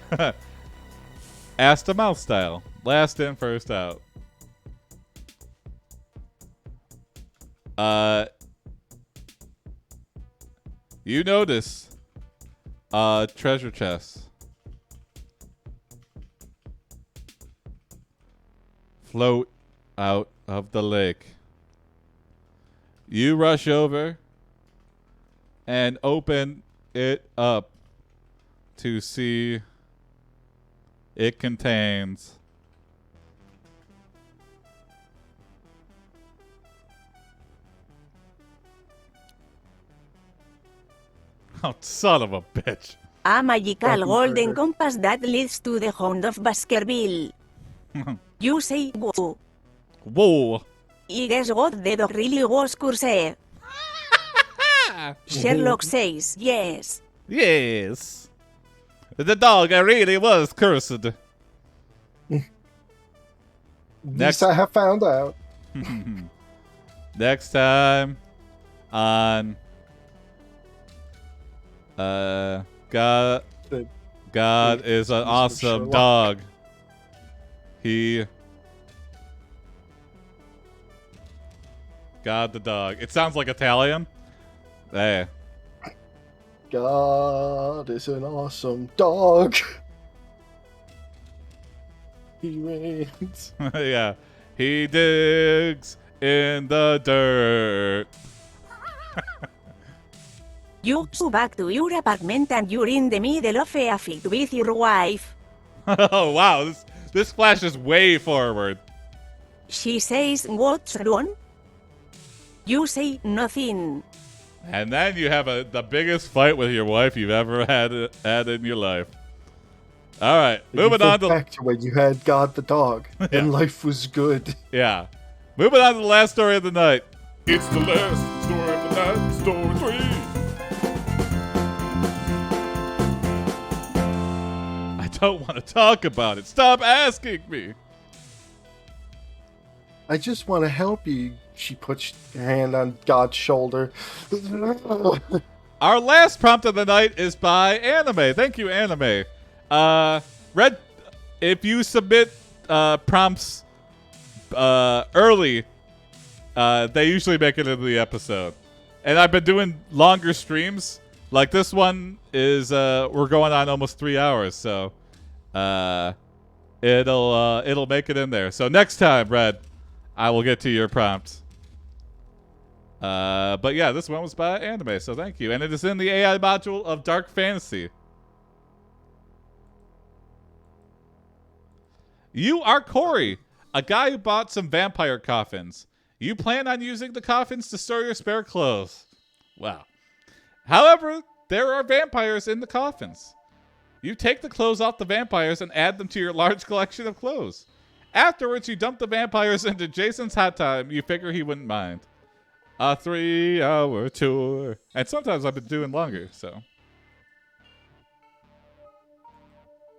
Ass to mouth style. Last in, first out. You notice treasure chest. Float out of the lake. You rush over and open it up to see it contains oh, son of a bitch. A magical Fucking golden burger. compass that leads to the Hound of Baskerville. You say whoa. Whoa. I guess what the dog really was cursed. Sherlock says yes. Yes. The dog really was cursed. This I have found out. Next time on God God is an Mr. awesome Sherlock. dog. God the dog. It sounds like Italian. Hey. God is an awesome dog. He reigns. Yeah. He digs in the dirt. You go back to your apartment and you're in the middle of a fight with your wife. Oh, wow. This flashes way forward. She says, "What's wrong?" You say nothing. And then you have the biggest fight with your wife you've ever had in your life. All right. Moving on to... back to when you had God the dog and life was good. Yeah. Moving on to the last story of the night. It's the last story of the night. Story 3. I don't want to talk about it. Stop asking me. I just want to help you. She puts her hand on God's shoulder. Our last prompt of the night is by Anime. Thank you, Anime. Red, if you submit prompts early, they usually make it into the episode. And I've been doing longer streams. Like this one is, we're going on almost 3 hours, so it'll make it in there. So next time, Red, I will get to your prompt. But yeah, this one was by Anime, so thank you. And it is in the AI module of Dark Fantasy. You are Cory, a guy who bought some vampire coffins. You plan on using the coffins to store your spare clothes. Wow. However, there are vampires in the coffins. You take the clothes off the vampires and add them to your large collection of clothes. Afterwards, you dump the vampires into Jason's hot tub. You figure he wouldn't mind. A 3-hour tour. And sometimes I've been doing longer, so.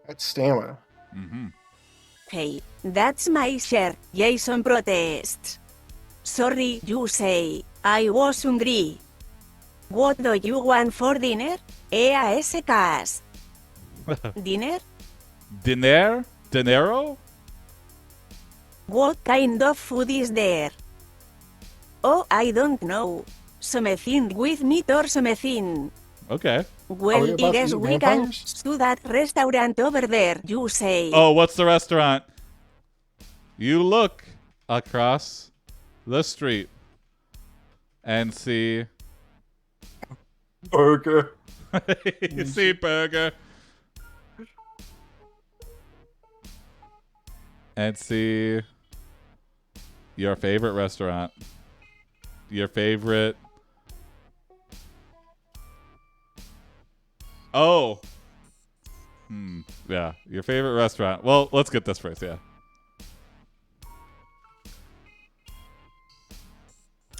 That's stamina. Mm-hmm. Hey, that's my shirt. Jason protests. Sorry, you say. I was hungry. What do you want for dinner? EASKs. Dinner? Dinero? What kind of food is there? Oh, I don't know. Something with meat or something. Okay. Well, we about I to guess eat we can vampires? to that restaurant over there, you say. Oh, what's the restaurant? You look across the street and see... Burger. you see burger. And see your favorite restaurant. Your favorite... Oh. Yeah, your favorite restaurant. Well, let's get this first, yeah.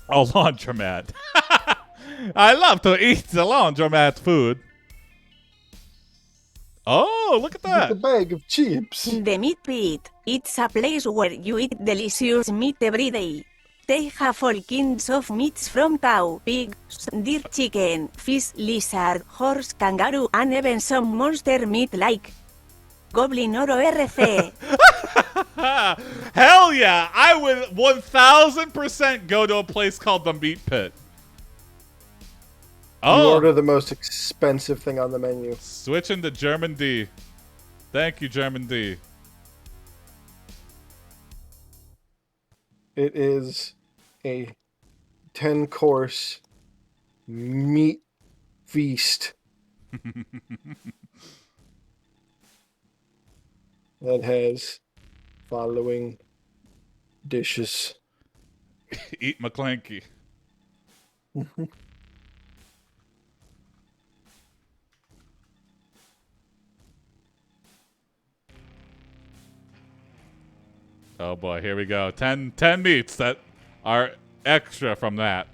Oh, laundromat. I love to eat the laundromat food. Oh, look at With that. a bag of chips. The meat pit. It's a place where you eat delicious meat every day. They have all kinds of meats from cow, pig, deer, chicken, fish, lizard, horse, kangaroo, and even some monster meat like goblin or ORC. Hell yeah. I would 1000% go to a place called the Meat Pit. You Oh, order the most expensive thing on the menu. switching to German D. Thank you, German D. It is a 10-course meat feast that has following dishes. Eat McClanky. Oh boy, here we go. 10 meats that are extra from that.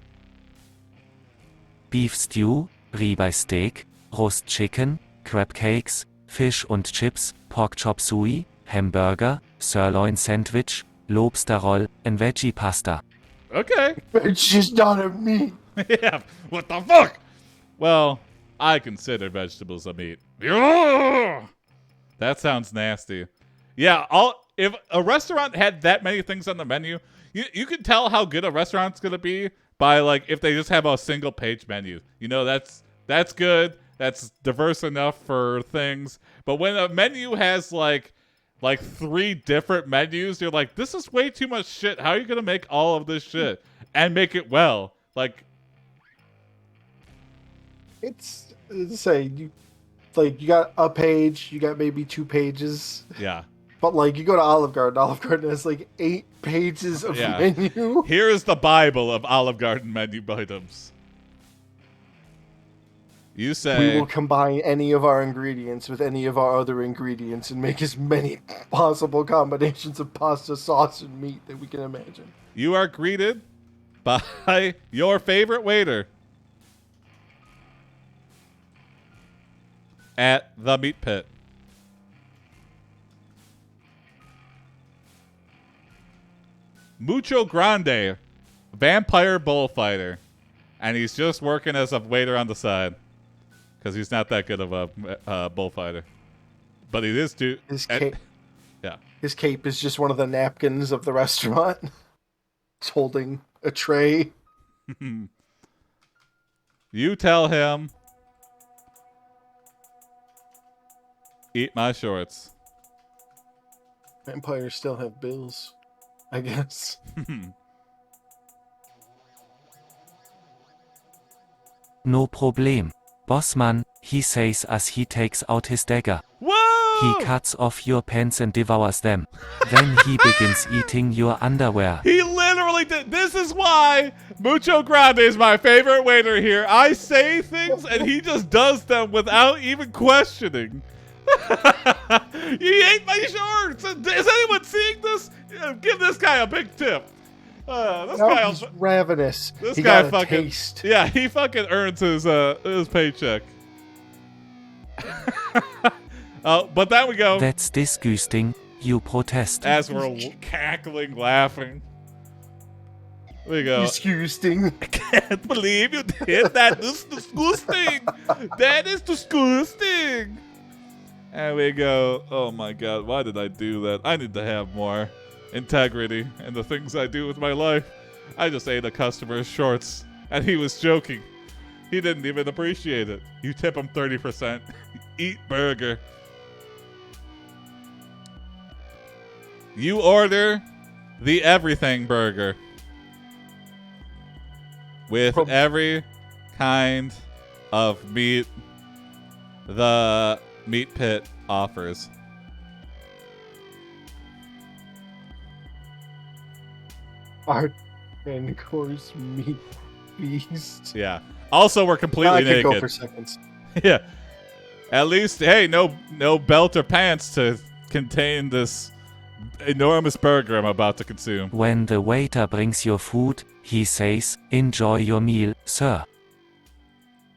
Beef Stew, Ribeye Steak, Roast Chicken, Crab Cakes, Fish und Chips, Pork Chop Suey, Hamburger, Sirloin Sandwich, Lobster Roll, and Veggie Pasta. Okay. It's just not a meat. Yeah. What the fuck? Well, I consider vegetables a meat. That sounds nasty. Yeah, if a restaurant had that many things on the menu, you can tell how good a restaurant's gonna be by like if they just have a single page menu. You know, that's good. That's diverse enough for things. But when a menu has like 3 different menus, you're like, this is way too much shit. How are you gonna make all of this shit and make it well? Like, It's say you got a page, you got maybe 2 pages. yeah. But like you go to Olive Garden, Olive Garden has like 8 pages of menu. Here is the Bible of Olive Garden menu items. You say We will combine any of our ingredients with any of our other ingredients and make as many possible combinations of pasta, sauce, and meat that we can imagine. you are greeted by your favorite waiter at the meat pit. Mucho Grande, vampire bullfighter. And he's just working as a waiter on the side. Because he's not that good of a bullfighter. But he is too. His cape, yeah. his cape is just one of the napkins of the restaurant. He's holding a tray. You tell him, eat my shorts. Vampires still have bills, I guess. No problem. Bossman, he says as he takes out his dagger. Whoa! He cuts off your pants and devours them. Then he begins eating your underwear. He literally did. This is why Mucho Grande is my favorite waiter here. I say things and he just does them without even questioning. He ate my shorts. Is anyone seeing this? Give this guy a big tip. This guy, He's ravenous. this He guy got a fucking taste. yeah. He fucking earns his paycheck. But then we go That's disgusting, you protest. as we're cackling, laughing. We go. Disgusting. Can't believe you did that. This is disgusting. That is disgusting. And we go, oh my god, why did I do that? I need to have more integrity in the things I do with my life. I just ate a customer's shorts, and he was joking. He didn't even appreciate it. You tip him 30%. Eat burger. You order the everything burger with every kind of meat the meat pit offers. Art and course meat feast. Yeah. Also, we're completely I could go naked. for seconds. Yeah. At least, hey, no belt or pants to contain this enormous burger I'm about to consume. When the waiter brings your food, he says, enjoy your meal, sir.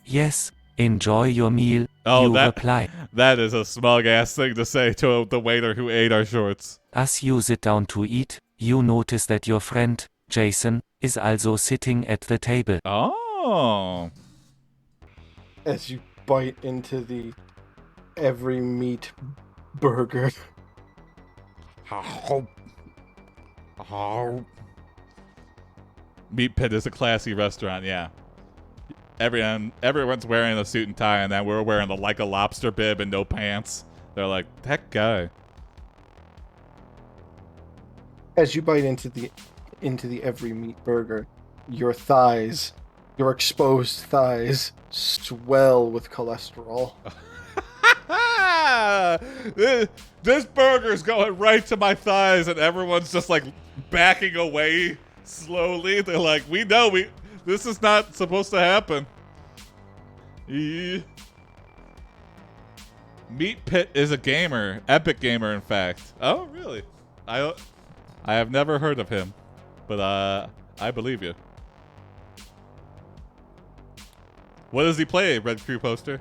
Yes, enjoy your meal, you reply. That is a smug-ass thing to say to the waiter who ate our shorts. As you sit down to eat, you notice that your friend, Jason, is also sitting at the table. Oh. As you bite into the every meat burger. Meat Pit is a classy restaurant, yeah. Everyone's wearing a suit and tie, and then we're wearing like a lobster bib and no pants. They're like, that guy. As you bite into the every meat burger, your thighs, your exposed thighs, swell with cholesterol. This burger's going right to my thighs, and everyone's just like backing away slowly. They're like, we know this is not supposed to happen. Meat Pit is a gamer, epic gamer, in fact. Oh, really? I have never heard of him, but I believe you. What does he play, Red Crew Poster?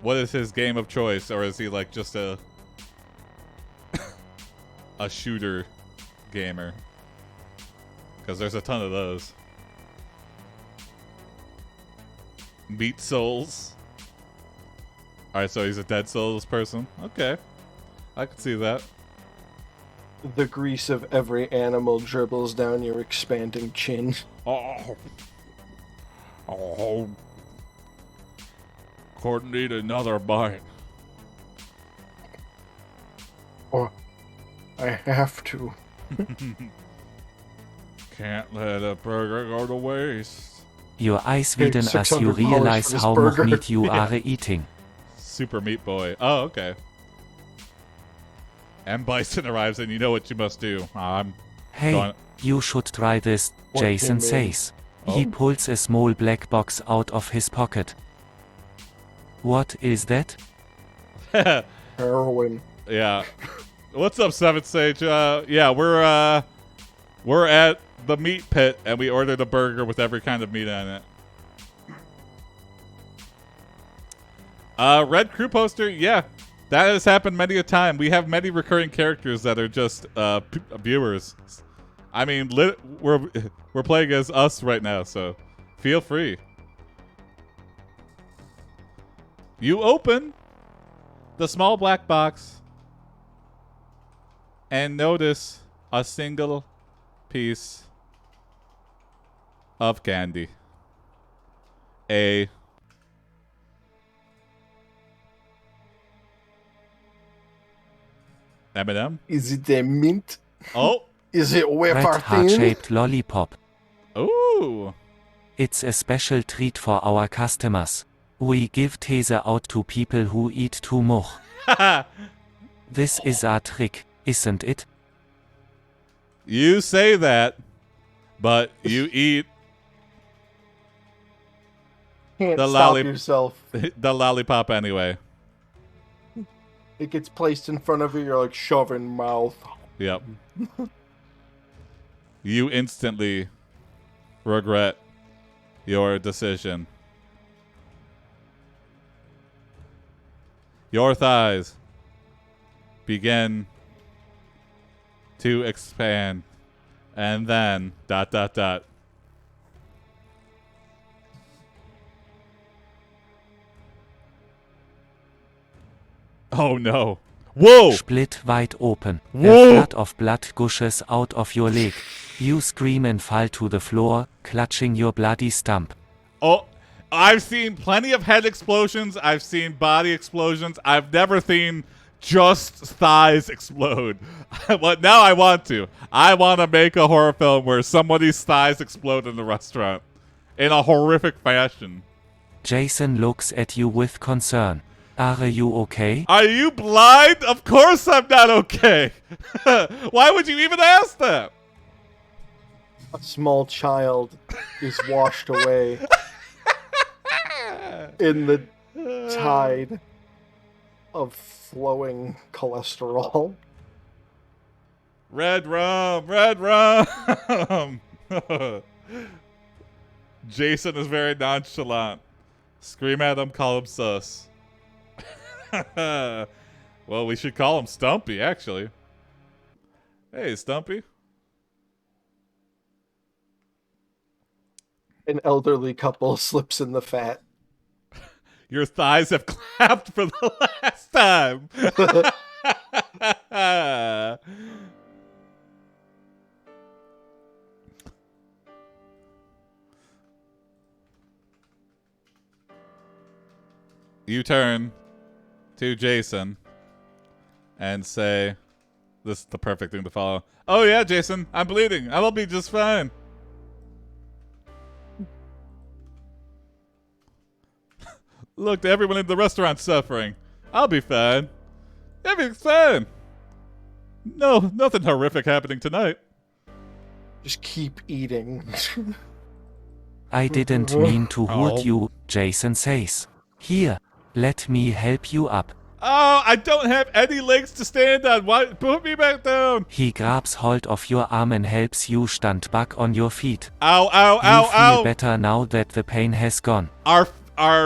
What is his game of choice, or is he like just a shooter gamer? Because there's a ton of those. Meat souls. Alright, so he's a dead souls person. Okay. I can see that. The grease of every animal dribbles down your expanding chin. Oh. Oh. Couldn't eat another bite. Or I have to. Can't let a burger go to waste. Your eyes widen as you $600 realize for this how burger. much meat you Yeah. are eating. Super Meat Boy. Oh, okay. And Bison arrives, and you know what you must do. I'm Hey, going. you should try this, What Jason do you mean? says. He Oh. pulls a small black box out of his pocket. What is that? Heroin. Yeah. What's up, Seventh Sage? Yeah, we're at the meat pit, and we ordered a burger with every kind of meat on it. Red Crew poster, yeah. That has happened many a time. We have many recurring characters that are just viewers. I mean, we're playing as us right now, so feel free. You open the small black box and notice a single piece of candy. A M&M? Is it a mint? Oh. Is it Red wafer thin? heart-shaped lollipop. Ooh. It's a special treat for our customers. We give Tese out to people who eat too much. This is our trick, isn't it? You say that, but you eat Can't The stop lolli- yourself. the lollipop anyway. It gets placed in front of you, you're like shoving mouth. Yep. You instantly regret your decision. Your thighs begin to expand, and then ... Oh no. Whoa! Split wide open. Whoa! A flood of blood gushes out of your leg. You scream and fall to the floor, clutching your bloody stump. Oh, I've seen plenty of head explosions. I've seen body explosions. I've never seen just thighs explode. But now I want to. I want to make a horror film where somebody's thighs explode in the restaurant in a horrific fashion. Jason looks at you with concern. Are you okay? Are you blind? Of course I'm not okay. Why would you even ask that? A small child is washed away in the tide of flowing cholesterol. Red rum, red rum. Jason is very nonchalant. Scream at him, call him sus. Well, we should call him Stumpy, actually. Hey, Stumpy. An elderly couple slips in the fat. Your thighs have clapped for the last time. You turn to Jason and say, this is the perfect thing to follow. Oh yeah, Jason, I'm bleeding. I will be just fine. Look, everyone in the restaurant's suffering. I'll be fine. Everything's fine. No, nothing horrific happening tonight. Just keep eating. I didn't mean to hurt Oh. you, Jason says. Here, let me help you up. Oh, I don't have any legs to stand on. Why? Put me back down. He grabs hold of your arm and helps you stand back on your feet. Ow, ow, You ow, feel ow. better now that the pain has gone. Our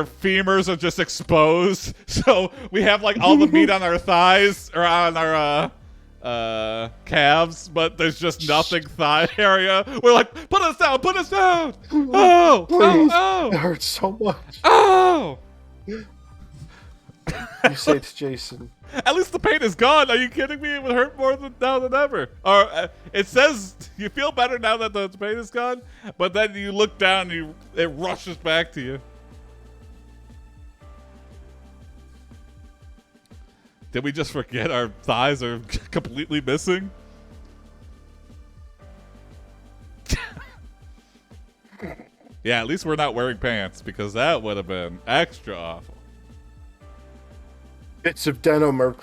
femurs are just exposed, so we have like all the meat on our thighs or on our calves, but there's just nothing thigh area. We're like, put us down, put us down. Oh, Please. oh, It hurts so much. oh, oh. You say to Jason, At least the pain is gone. Are you kidding me? It would hurt more now than ever. Or it says you feel better now that the pain is gone, but then you look down and it rushes back to you. Did we just forget our thighs are completely missing? Yeah, at least we're not wearing pants, because that would have been extra awful. bits of denim are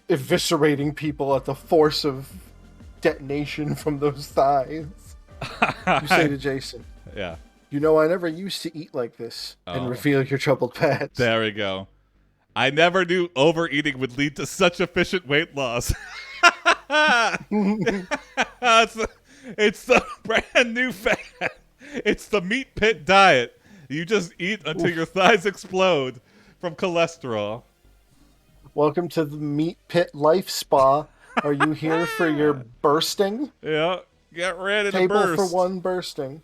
eviscerating people at the force of detonation from those thighs. You say to Jason, Yeah. you know, I never used to eat like this, and Oh. reveal your troubled past. There we go. I never knew overeating would lead to such efficient weight loss. It's the brand new fad. It's the meat pit diet. You just eat until your thighs explode from cholesterol. Welcome to the Meat Pit Life Spa. Are you here for your bursting? Yeah, get ready to Table burst. for one bursting.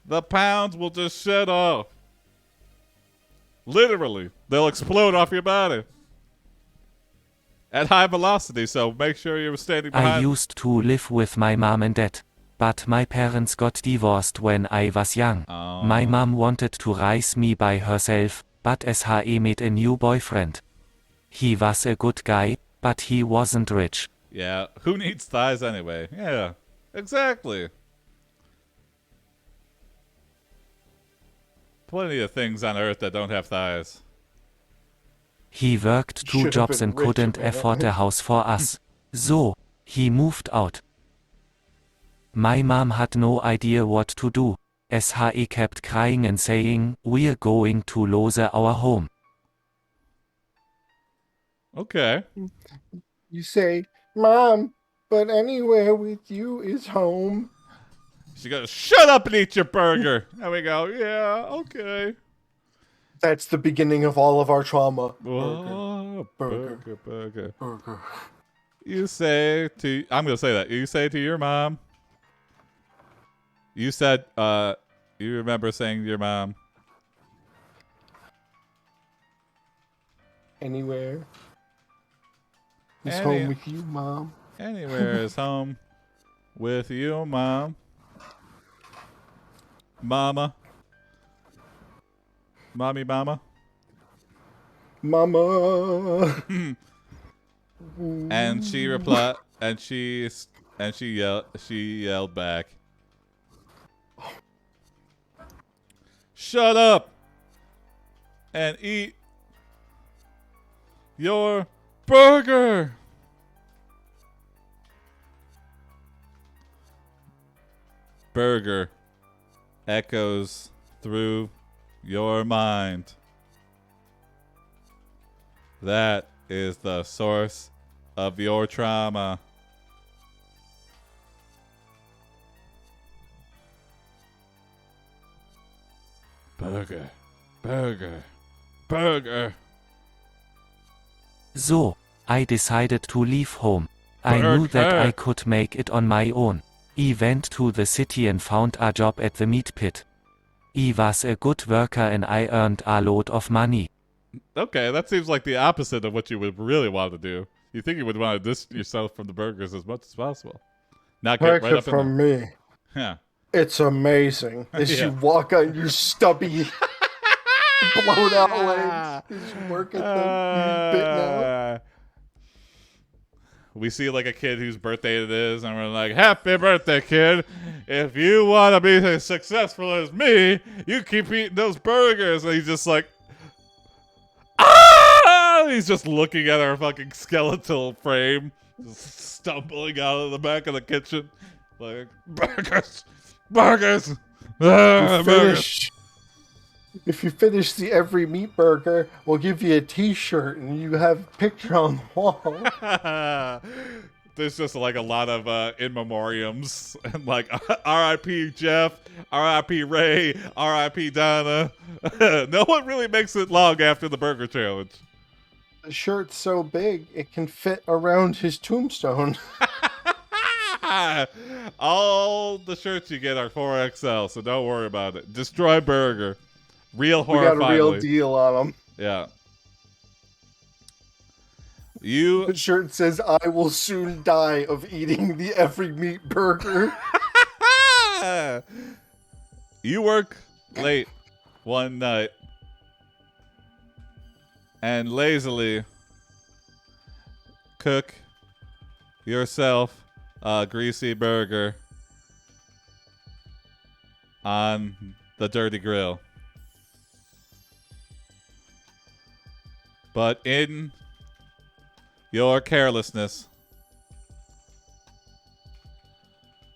The pounds will just shed off. Literally, they'll explode off your body at high velocity. So make sure you're standing I behind. used to live with my mom and dad, but my parents got divorced when I was young. Oh. My mom wanted to raise me by herself, but SHE made a new boyfriend. He was a good guy, but he wasn't rich. Yeah, who needs thighs anyway? Yeah, exactly. Plenty of things on Earth that don't have thighs. He worked 2 Should've jobs been and rich, couldn't man. afford a house for us. So, he moved out. My mom had no idea what to do. SHE kept crying and saying, "We're going to lose our home." Okay. You say, Mom, but anywhere with you is home. She goes, shut up and eat your burger. There we go. Yeah, okay. That's the beginning of all of our trauma. Oh, Burger. burger. Burger. You say to, I'm going to say that. You say to your mom. You said, you remember saying to your mom. Anywhere is Any- home with you, Mom. Anywhere is home with you, Mom. Mama. Mommy, mama. Mama. And she replied, and she yelled back, shut up and eat your burger. Burger echoes through your mind. That is the source of your trauma. Burger, burger, burger. So, I decided to leave home. I knew that Burger. I could make it on my own. I went to the city and found a job at the meat pit. I was a good worker and I earned a lot of money. Okay, that seems like the opposite of what you would really want to do. You think you would want to distance yourself from the burgers as much as possible. Not get Take right it up in from there. me. Yeah. It's amazing. As Yeah. you walk on your stubby, blown out legs. As you work at the bit now. We see like a kid whose birthday it is, and we're like, happy birthday, kid. If you want to be as successful as me, you keep eating those burgers. And he's just like, ah! He's just looking at our fucking skeletal frame, just stumbling out of the back of the kitchen. Like, burgers, burgers, burgers. If you finish the every meat burger, we'll give you a T-shirt and you have a picture on the wall. There's just like a lot of in memoriams and like R.I.P. Jeff, R.I.P. Ray, R.I.P. Donna. No one really makes it long after the burger challenge. The shirt's so big it can fit around his tombstone. All the shirts you get are 4XL, so don't worry about it. Destroy Burger. Real We horror got a real finally. deal on him. Yeah. You The shirt says, "I will soon die of eating the every meat burger." You work late one night and lazily cook yourself a greasy burger on the dirty grill. But in your carelessness,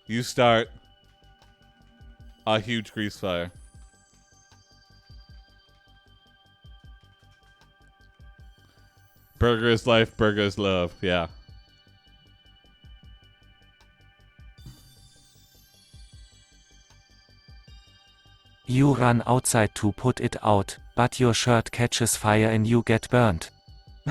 you start a huge grease fire. Burger is life, burger is love. Yeah. You run outside to put it out, but your shirt catches fire and you get burnt.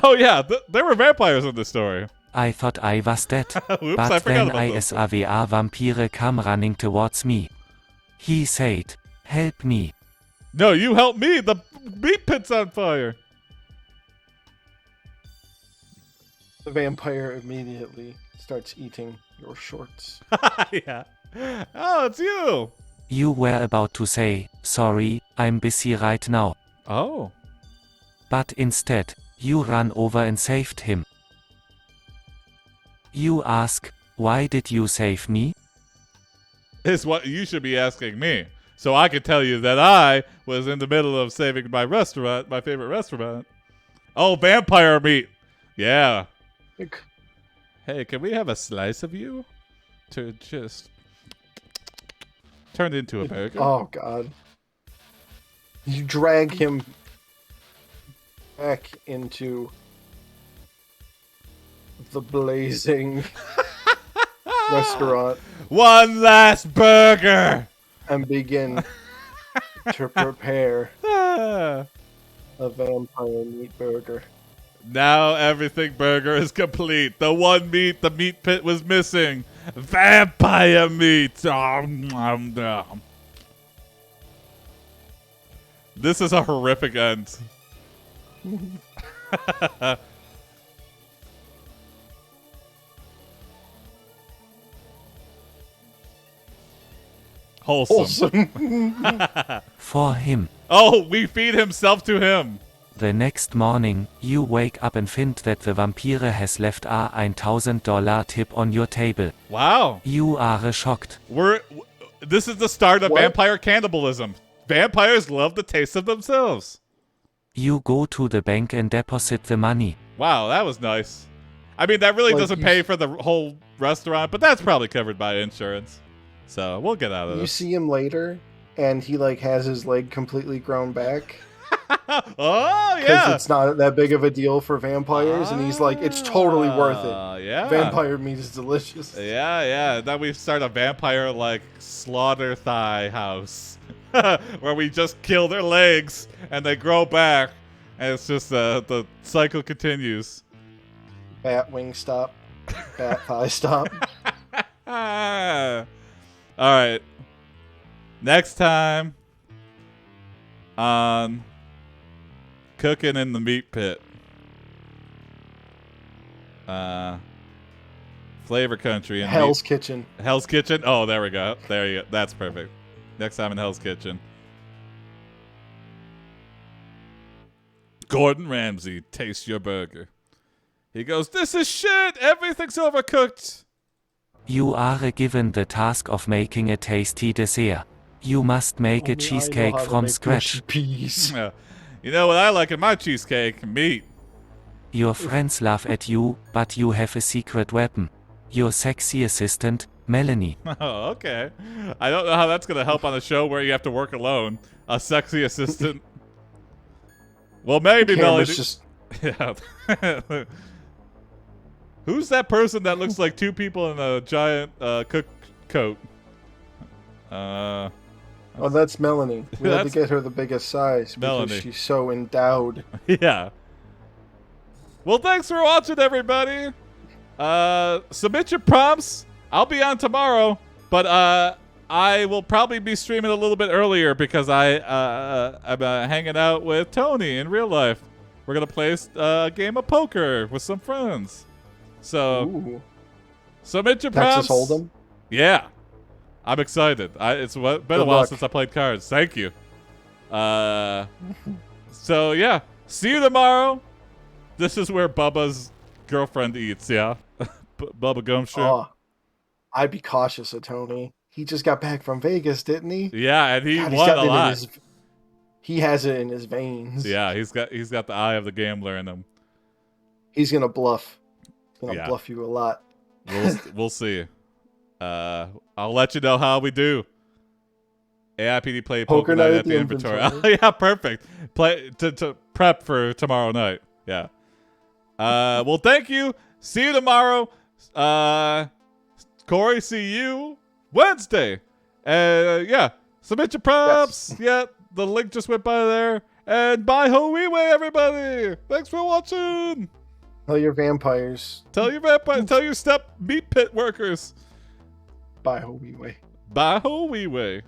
Oh yeah, there were vampires in this story. I thought I was dead, Oops, I but forgot then about this. ISAVR vampire come running towards me. He said, "Help me." No, you help me. The meat pit's on fire. The vampire immediately starts eating your shorts. Yeah. Oh, it's you. You were about to say, "Sorry, I'm busy right now." Oh. But instead, you ran over and saved him. You ask, "Why did you save me?" Is what you should be asking me. So I could tell you that I was in the middle of saving my restaurant, my favorite restaurant. Oh, vampire meat. Yeah. Like, Hey, can we have a slice of you? To just turn into a burger. oh god. You drag him back into the blazing restaurant One last burger. and begin to prepare Ah. a vampire meat burger. Now everything burger is complete. The one meat the meat pit was missing. Vampire meat. Nom, nom. This is a horrific end. Wholesome. For him. Oh, we feed himself to him. The next morning, you wake up and find that the vampire has left a $1,000 tip on your table. Wow. You are shocked. This is the start of What? vampire cannibalism. Vampires love the taste of themselves. You go to the bank and deposit the money. Wow, that was nice. I mean, that really Like, doesn't you pay for the whole restaurant, but that's probably covered by insurance. So we'll get out of You this. see him later, and he like has his leg completely grown back Oh, because yeah. it's not that big of a deal for vampires, and he's like, it's totally worth it. Yeah. Vampire meat is delicious. Yeah, yeah. Then we start a vampire like slaughter thigh house where we just kill their legs and they grow back, and it's just the cycle continues. Bat wing stop, bat thigh stop. All right. Next time on Cooking in the Meat Pit. Flavor Country and Hell's Kitchen. Hell's Kitchen. Oh, there we go. There you go. That's perfect. Next time in Hell's Kitchen. Gordon Ramsay, taste your burger. He goes, "This is shit. Everything's overcooked." You are given the task of making a tasty dessert. You must make Only I a know cheesecake how to from make scratch. mushy peas. Yeah. You know what I like in my cheesecake? Meat. Your friends laugh at you, but you have a secret weapon. Your sexy assistant, Melanie. Oh, okay. I don't know how that's going to help on a show where you have to work alone. A sexy assistant. Well, maybe Melanie. Camera's just Yeah. Who's that person that looks like two people in a giant cook coat? oh, that's Melanie. We had to That's get her the biggest size because Melanie. she's so endowed. Yeah. Well, thanks for watching, everybody. Submit your prompts. I'll be on tomorrow, but I will probably be streaming a little bit earlier because I'm hanging out with Tony in real life. We're gonna play a game of poker with some friends. So Ooh. submit your prompts. Texas Hold'em. Yeah, I'm excited. It's been a Good while luck. since I played cards. Thank you. So yeah, see you tomorrow. This is where Bubba's girlfriend eats. Yeah, Bubba Gumshoe. Oh, I'd be cautious of Tony. He just got back from Vegas, didn't he? Yeah, and he God, won a lot. He has it in his veins. Yeah, he's got the eye of the gambler in him. He's gonna bluff. He's gonna Yeah. bluff you a lot. We'll see. I'll let you know how we do. AiPD play poker night at the inventory. Yeah, perfect. Play to prep for tomorrow night. Yeah. Well, thank you. See you tomorrow. Cory, see you Wednesday. Yeah. Submit your props. Yes. Yeah. The link just went by there. And bye ho wee way, everybody. Thanks for watching. Tell your vampires. Tell your step meat pit workers. Bye, Hobie Way. Bye ho wee way.